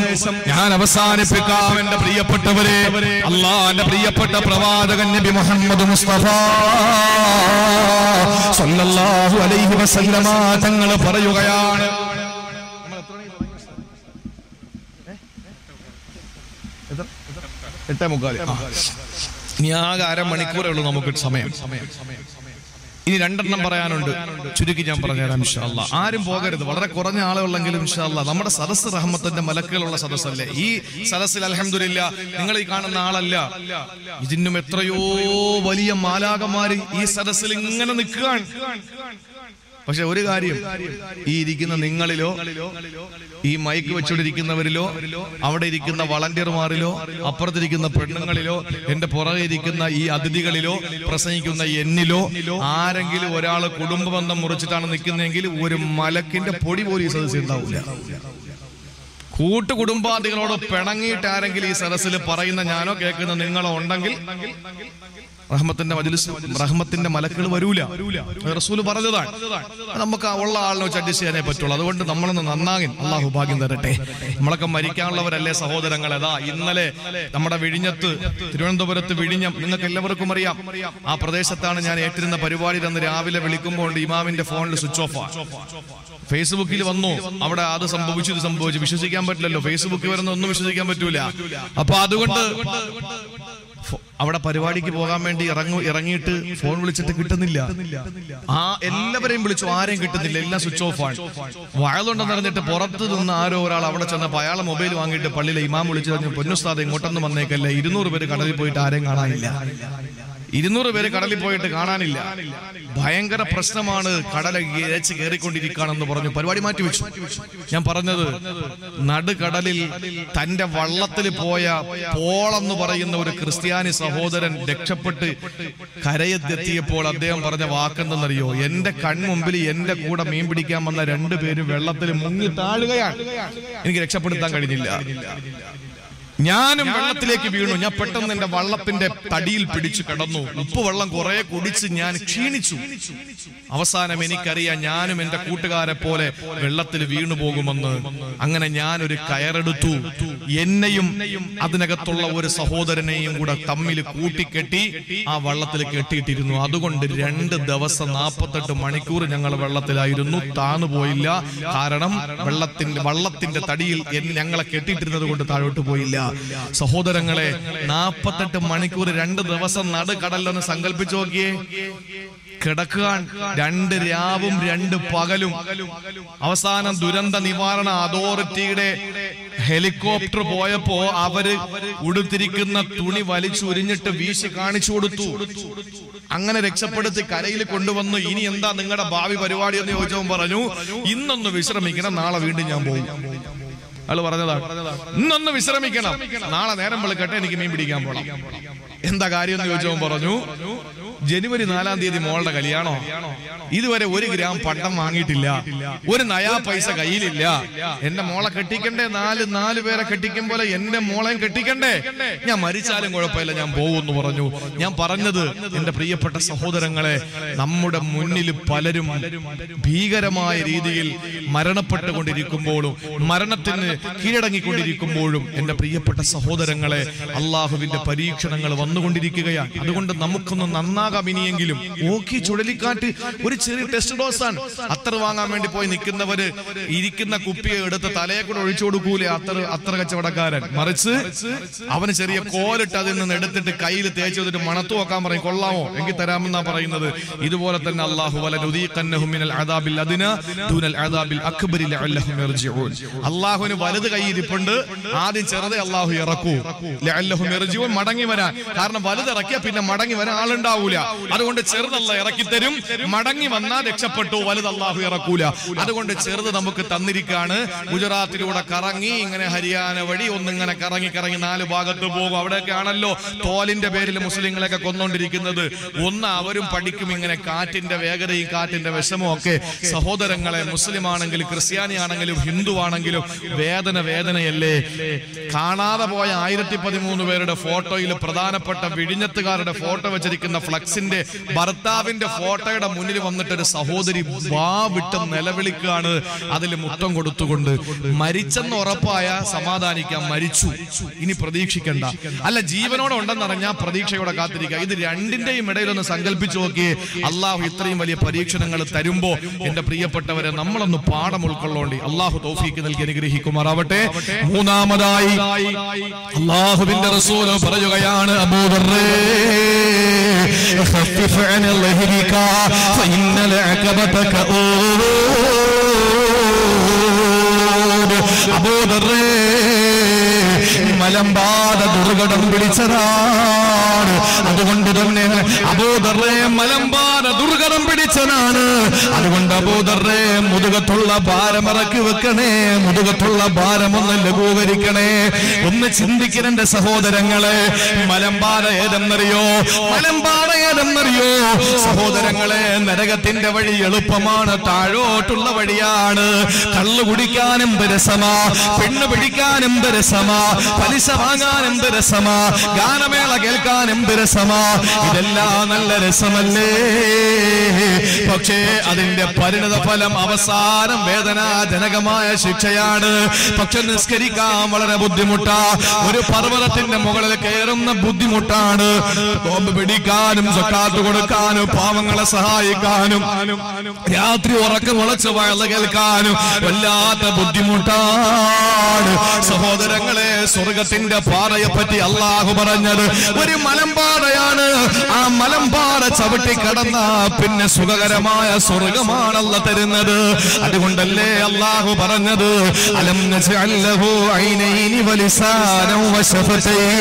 A: ഞാൻ അവസാനിപ്പിക്കാം. എന്റെ പ്രിയപ്പെട്ടവരെ, അള്ളാഹുവിന്റെ പ്രിയപ്പെട്ട പ്രവാചകൻ നബി മുഹമ്മദ് മുസ്തഫ സല്ലല്ലാഹു അലൈഹി വസല്ലമ തങ്ങൾ പറയുകയാണ്, ഇനി ആകെ 1/2 മണിക്കൂറേ ഉള്ളൂ നമുക്ക് സമയം. ഇനി 2 പറയാനുണ്ട്, ചുരുക്കി ഞാൻ പറഞ്ഞുതരാം ഇൻഷാ അല്ലാഹ്. ആരും പോകരുത്, വളരെ കുറഞ്ഞ ആളുകളെങ്കിലും ഇൻഷാ അല്ലാഹ്. നമ്മുടെ സദസ്സ് റഹ്മത്തിന്റെ മലക്കുകളുള്ള സദസ്സല്ലേ. ഈ സദസ്സിൽ അൽഹംദുലില്ലാ നിങ്ങൾ ഈ കാണുന്ന ആളല്ല, ഇതിനും എത്രയോ വലിയ മാലാകമാര് ഈ സദസ്സിൽ ഇങ്ങനെ നിൽക്കുകയാണ്. പക്ഷെ ഒരു കാര്യം, ഈ ഇരിക്കുന്ന നിങ്ങളിലോ ഈ മൈക്ക് വെച്ചോണ്ടിരിക്കുന്നവരിലോ അവിടെ ഇരിക്കുന്ന വളണ്ടിയർമാരിലോ അപ്പുറത്തിരിക്കുന്ന പെണ്ണുങ്ങളിലോ എന്റെ പുറകെ ഇരിക്കുന്ന ഈ അതിഥികളിലോ പ്രസംഗിക്കുന്ന എന്നിലോ ആരെങ്കിലും ഒരാള് കുടുംബ ബന്ധം മുറിച്ചിട്ടാണ് നിൽക്കുന്നതെങ്കിൽ ഒരു മലക്കിന്റെ പൊടി പോലും ഈ സദസ്സിൽ ഉണ്ടാവില്ല. കൂട്ടുകുടുംബാദികളോട് പിണങ്ങിയിട്ട് ആരെങ്കിലും ഈ സദസ്സിൽ പറയുന്ന ഞാനോ കേൾക്കുന്ന നിങ്ങളോ ഉണ്ടെങ്കിൽ റഹ്മത്തിന്റെ മജ്‌ലിസ്, റഹ്മത്തിന്റെ മലക്കുകൾ വരൂല. റസൂൽ പറഞ്ഞതാണ്. നമുക്ക് ഉള്ള ആളിനെ വെച്ച് അഡ്ജസ്റ്റ് ചെയ്യാനേ പറ്റുള്ളൂ. അതുകൊണ്ട് നമ്മളൊന്ന് നന്നാകി അള്ളാഹു ഭാഗ്യം തരട്ടെ. നമ്മളൊക്കെ മരിക്കാനുള്ളവരല്ലേ സഹോദരങ്ങളെ. ഇന്നലെ നമ്മുടെ വിഴിഞ്ഞത്ത്, തിരുവനന്തപുരത്ത് വിഴിഞ്ഞം, നിങ്ങൾക്ക് എല്ലാവർക്കും അറിയാം. ആ പ്രദേശത്താണ് ഞാൻ ഏറ്റിരുന്ന പരിപാടിയിൽ അന്ന് രാവിലെ വിളിക്കുമ്പോൾ ഇമാമിന്റെ ഫോണിൽ സ്വിച്ച് ഓഫ് ആണ്. ഫേസ്ബുക്കിൽ വന്നു, അവിടെ അത് സംഭവിച്ചു, ഇത് സംഭവിച്ചു. വിശ്വസിക്കാൻ പറ്റില്ലല്ലോ, ഫേസ്ബുക്കിൽ വരുന്ന ഒന്നും വിശ്വസിക്കാൻ പറ്റൂല. അപ്പൊ അതുകൊണ്ട് അവിടെ പരിപാടിക്ക് പോകാൻ വേണ്ടി ഇറങ്ങിയിട്ട് ഫോൺ വിളിച്ചിട്ട് കിട്ടുന്നില്ല. എല്ലാവരെയും വിളിച്ചു, ആരെയും കിട്ടുന്നില്ല, എല്ലാം സ്വിച്ച് ഓഫ് ആണ്. വയലുണ്ടെന്ന് അറിഞ്ഞിട്ട് പുറത്ത് നിന്ന് ആരോ ഒരാൾ അവിടെ ചെന്നപ്പോൾ അയാളെ മൊബൈൽ വാങ്ങിയിട്ട് പള്ളിയിലെ ഇമാം വിളിച്ചു പറഞ്ഞു, പൊന്നുസ്താദ് ഇങ്ങോട്ടൊന്നും വന്നേക്കല്ലേ, 200 പേര് കടലിൽ പോയിട്ട് ആരെയും കാണാനില്ല. 200 പേര് കടലിൽ പോയിട്ട് കാണാനില്ല. ഭയങ്കര പ്രശ്നമാണ്, കടല ഇരച്ച് കയറിക്കൊണ്ടിരിക്കുകയാണെന്ന് പറഞ്ഞു പരിപാടി മാറ്റിവെച്ചു. ഞാൻ പറഞ്ഞത്, നടുകടലിൽ തന്റെ വള്ളത്തിൽ പോയ പോളെന്ന് പറയുന്ന ഒരു ക്രിസ്ത്യാനി സഹോദരൻ രക്ഷപ്പെട്ട് കരയെത്തിയപ്പോൾ അദ്ദേഹം പറഞ്ഞ വാക്കെന്തെന്നറിയോ? എന്റെ കൺമുമ്പിൽ എന്റെ കൂടെ മീൻ പിടിക്കാൻ വന്ന 2 പേരും വെള്ളത്തിൽ മുങ്ങി താഴുകയാണ്, എനിക്ക് രക്ഷപ്പെടുത്താൻ കഴിഞ്ഞില്ല. ഞാനും വെള്ളത്തിലേക്ക് വീണു. ഞാൻ പെട്ടെന്ന് എന്റെ വള്ളത്തിന്റെ തടിയിൽ പിടിച്ചു കിടന്നു. ഉപ്പ് വെള്ളം കുറെ കുടിച്ച് ഞാൻ ക്ഷീണിച്ചു. അവസാനം എനിക്കറിയാം ഞാനും എന്റെ കൂട്ടുകാരെ പോലെ വെള്ളത്തിൽ വീണു പോകുമെന്ന്. അങ്ങനെ ഞാനൊരു കയറെടുത്തു. എന്നെയും അതിനകത്തുള്ള ഒരു സഹോദരനെയും കൂടെ തമ്മിൽ കൂട്ടിക്കെട്ടി ആ വള്ളത്തിൽ കെട്ടിയിട്ടിരുന്നു. അതുകൊണ്ട് 2 ദിവസം 48 മണിക്കൂർ ഞങ്ങൾ വെള്ളത്തിലായിരുന്നു. താണുപോയില്ല. കാരണം വള്ളത്തിന്റെ തടിയിൽ ഞങ്ങളെ കെട്ടിയിട്ടിരുന്നത് കൊണ്ട് താഴോട്ട് പോയില്ല. സഹോദരങ്ങളെ, 48 മണിക്കൂർ 2 ദിവസം നടുക്കടലിലൊന്ന് സങ്കല്പിച്ചു നോക്കിയേ. കിടക്കാൻ 2 രാവും 2 പകലും. അവസാനം ദുരന്ത നിവാരണ അതോറിറ്റിയുടെ ഹെലികോപ്റ്റർ പോയപ്പോ അവര് ഉടുത്തിരിക്കുന്ന തുണി വലിച്ചുരിഞ്ഞിട്ട് വീശി കാണിച്ചു കൊടുത്തു. അങ്ങനെ രക്ഷപ്പെടുത്തി കരയിൽ കൊണ്ടുവന്നു. ഇനി എന്താ നിങ്ങളുടെ ഭാവി പരിപാടി എന്ന് ചോദിച്ചവൻ പറഞ്ഞു, ഇന്നൊന്ന് വിശ്രമിക്കണം, നാളെ വീണ്ടും ഞാൻ പോകും. അയാൾ പറഞ്ഞതാണ്, ഇന്നൊന്ന് വിശ്രമിക്കണം, നാളെ നേരം വെളുക്കട്ടെ, എനിക്ക് മീൻ പിടിക്കാൻ പോകണം. എന്താ കാര്യം എന്ന് ചോദിച്ചവൻ പറഞ്ഞു, ജനുവരി 4-ാം തീയതി മോളുടെ കല്യാണോ, ഇതുവരെ 1 ഗ്രാം പണ്ടം വാങ്ങിയിട്ടില്ല, 1 നയാ പൈസ കയ്യിലില്ല. എന്റെ മോളെ കെട്ടിക്കണ്ടേ, 4 പേരെ കെട്ടിക്കും പോലെ എന്റെ മോളെയും കെട്ടിക്കണ്ടേ, ഞാൻ മരിച്ചാലും കുഴപ്പമില്ല, ഞാൻ പോകുമെന്ന് പറഞ്ഞു. ഞാൻ പറഞ്ഞത്, എന്റെ പ്രിയപ്പെട്ട സഹോദരങ്ങളെ, നമ്മുടെ മുന്നിൽ പലരും ഭീകരമായ രീതിയിൽ മരണപ്പെട്ടുകൊണ്ടിരിക്കുമ്പോഴും മരണത്തിന് കീഴടങ്ങിക്കൊണ്ടിരിക്കുമ്പോഴും എന്റെ പ്രിയപ്പെട്ട സഹോദരങ്ങളെ, അള്ളാഹുവിന്റെ പരീക്ഷണങ്ങൾ വന്നുകൊണ്ടിരിക്കുകയാണ്. അതുകൊണ്ട് നമുക്കൊന്ന് നന്നാകാം. ഇനിയെങ്കിലും ഓക്കി ചുഴലിക്കാറ്റ് ഒരു ചെറിയ ടെസ്റ്റ് ഡോസാണ്. അത്തർ വാങ്ങാൻ വേണ്ടി പോയി നിൽക്കുന്നവര് ഇരിക്കുന്ന കുപ്പിയെ എടുത്ത് തലയെ കൂടെ ഒഴിച്ചു കൊടുക്കൂലേ അത്തർ കച്ചവടക്കാരൻ. മറിച്ച് അവന് ചെറിയ കോലിട്ട് അതിൽ നിന്ന് എടുത്തിട്ട് കയ്യിൽ തേച്ച് വെച്ചിട്ട് മണത്തു നോക്കാൻ പറയും. കൊള്ളാമോ എങ്കിൽ തരാമെന്നാ പറയുന്നത്. ഇതുപോലെ തന്നെ അല്ലാഹു വലനുദീഖന്നഹും മിനൽ അദാബിൽ അദ്നാ ദൂനൽ അദാബിൽ അക്ബരി ലഅല്ലഹും യർജിഊൻ. അല്ലാഹുവിന് വലുത് കയ്യിരിപ്പുണ്ട്, ആദ്യം ചെറുതെ അല്ലാഹു ഇറക്കൂ, ലഅല്ലഹും യർജിഊൻ, മടങ്ങി വരാൻ. കാരണം വലുത് ഇറക്കിയാൽ പിന്നെ മടങ്ങി വരാൻ ആളുണ്ടാവൂല. അതുകൊണ്ട് ചെറുതല്ല ഇറക്കി തരും, മടങ്ങി വന്നാൽ രക്ഷപ്പെട്ടു, വലുത് അല്ലാഹു ഇറക്കൂല. അതുകൊണ്ട് ചെറുത് നമുക്ക് തന്നിരിക്കാണ്. ഗുജറാത്തിലൂടെ കറങ്ങി ഇങ്ങനെ ഹരിയാന വഴി ഒന്നിങ്ങനെ കറങ്ങി 4 ഭാഗത്ത് പോകും. അവിടെയൊക്കെ ആണല്ലോ തോലിന്റെ പേരിൽ മുസ്ലിങ്ങളെയൊക്കെ കൊന്നുകൊണ്ടിരിക്കുന്നത്. അവരും പഠിക്കും ഇങ്ങനെ കാറ്റിന്റെ വേഗതയും കാറ്റിന്റെ വിഷമവും ഒക്കെ. സഹോദരങ്ങളെ, മുസ്ലിം ആണെങ്കിലും ക്രിസ്ത്യാനി ആണെങ്കിലും ഹിന്ദു ആണെങ്കിലും വേദനയല്ലേ. കാണാതെ പോയ 1013 പേരുടെ ഫോട്ടോയിൽ പ്രധാനപ്പെട്ട വിഴിഞ്ഞത്തുകാരുടെ ഫോട്ടോ വെച്ചിരിക്കുന്ന ഫ്ലക്സിന്റെ ഭർത്താവിന്റെ ഫോട്ടോയുടെ മുന്നിൽ വന്നിട്ട് ഒരു സഹോദരി വാ വിട്ട് നിലവിളിക്കാണ്, അതിൽ മുത്തം കൊടുത്തുകൊണ്ട്. മരിച്ചെന്ന് ഉറപ്പായ സമാധാനിക്കാം, മരിച്ചു ഇനി പ്രതീക്ഷിക്കണ്ട. അല്ല, ജീവനോടെ ഉണ്ടെന്നറിഞ്ഞാൽ പ്രതീക്ഷയോടെ കാത്തിരിക്കുക. ഇത് രണ്ടിന്റെയും ഇടയിലൊന്ന് സങ്കല്പിച്ചു നോക്കിയേ. അള്ളാഹു ഇത്രയും വലിയ പരീക്ഷണങ്ങൾ തരുമ്പോ എന്റെ പ്രിയപ്പെട്ടവരെ, നമ്മളൊന്ന് പാഠം ഉൾക്കൊള്ളോണ്ടി അള്ളാഹു തൗഫീക്ക് നൽകി അനുഗ്രഹിക്കുമാറാവട്ടെ. മൂന്നാമതായി അള്ളാഹുവിന്റെ റസൂൽ പറയുകയാണ്, അബൂദർറേ ഖഫിഫ് അൻ ലഹരിക ഫഇന്നൽ അഖബതക അബൂദർറേ, മലമ്പാത ദുർഘടം പിടിച്ചതാണ്. അതുകൊണ്ട് തന്നെ അബൂദർറേ മലമ്പാത ദുർഘടം പിടിച്ചതാണ്. അതുകൊണ്ട് അബൂദർറേ മുതുകത്തുള്ള ഭാരം ഇറക്കി വെക്കണേ, മുതുകത്തുള്ള ഭാരം ഒന്ന് ലഘൂകരിക്കണേ. ഒന്ന് ചിന്തിക്കണ സഹോദരങ്ങളെ, മലമ്പാത ഏതെന്നറിയോ? സഹോദരങ്ങളെ, നരകത്തിന്റെ വഴി എളുപ്പമാണ്, താഴോട്ടുള്ള വഴിയാണ്. കള്ളു കുടിക്കാൻ എന്ത് രസമാ, പെണ്ണ് പിടിക്കാൻ എന്ത് രസമാ, പലിശ വാങ്ങാൻ എന്ത് രസമാ, ഗാനമേള കേൾക്കാൻ എന്ത് രസമാ. ഇതെല്ലാം നല്ല രസമല്ലേ? പക്ഷേ അതിന്റെ പരിണത ഫലം അവസാനം വേദനാജനകമായ ശിക്ഷയാണ്. പക്ഷെ നിസ്കരിക്കാൻ വളരെ ബുദ്ധിമുട്ടാ. ഒരു പർവ്വതത്തിന്റെ മുകളിൽ കയറുന്ന ബുദ്ധിമുട്ടാണ്. നോമ്പ് പിടിക്കാനും സക്കാത്ത് കൊടുക്കാനും പാവങ്ങളെ സഹായിക്കാനും രാത്രി ഉറക്കം ഉളച്ച് വയല് കേൾക്കാനും വല്ലാത്ത ബുദ്ധിമുട്ടാണ്. സഹോദരങ്ങളെ, സ്വർഗത്തിന്റെ പാറയെ പറ്റി അള്ളാഹു പറഞ്ഞത് ഒരു മലമ്പാറയാണ്. ആ മലമ്പാറ ചവിട്ടി കടന്ന പിന്നെ സുഖകരമായ സ്വർഗമാണല്ല തരുന്നത്. അതുകൊണ്ടല്ലേ അള്ളാഹു പറഞ്ഞത്, അലം നജ്അൽ ലഹു ഐനൈനി വലിസാനൻ വശഫതൈൻ.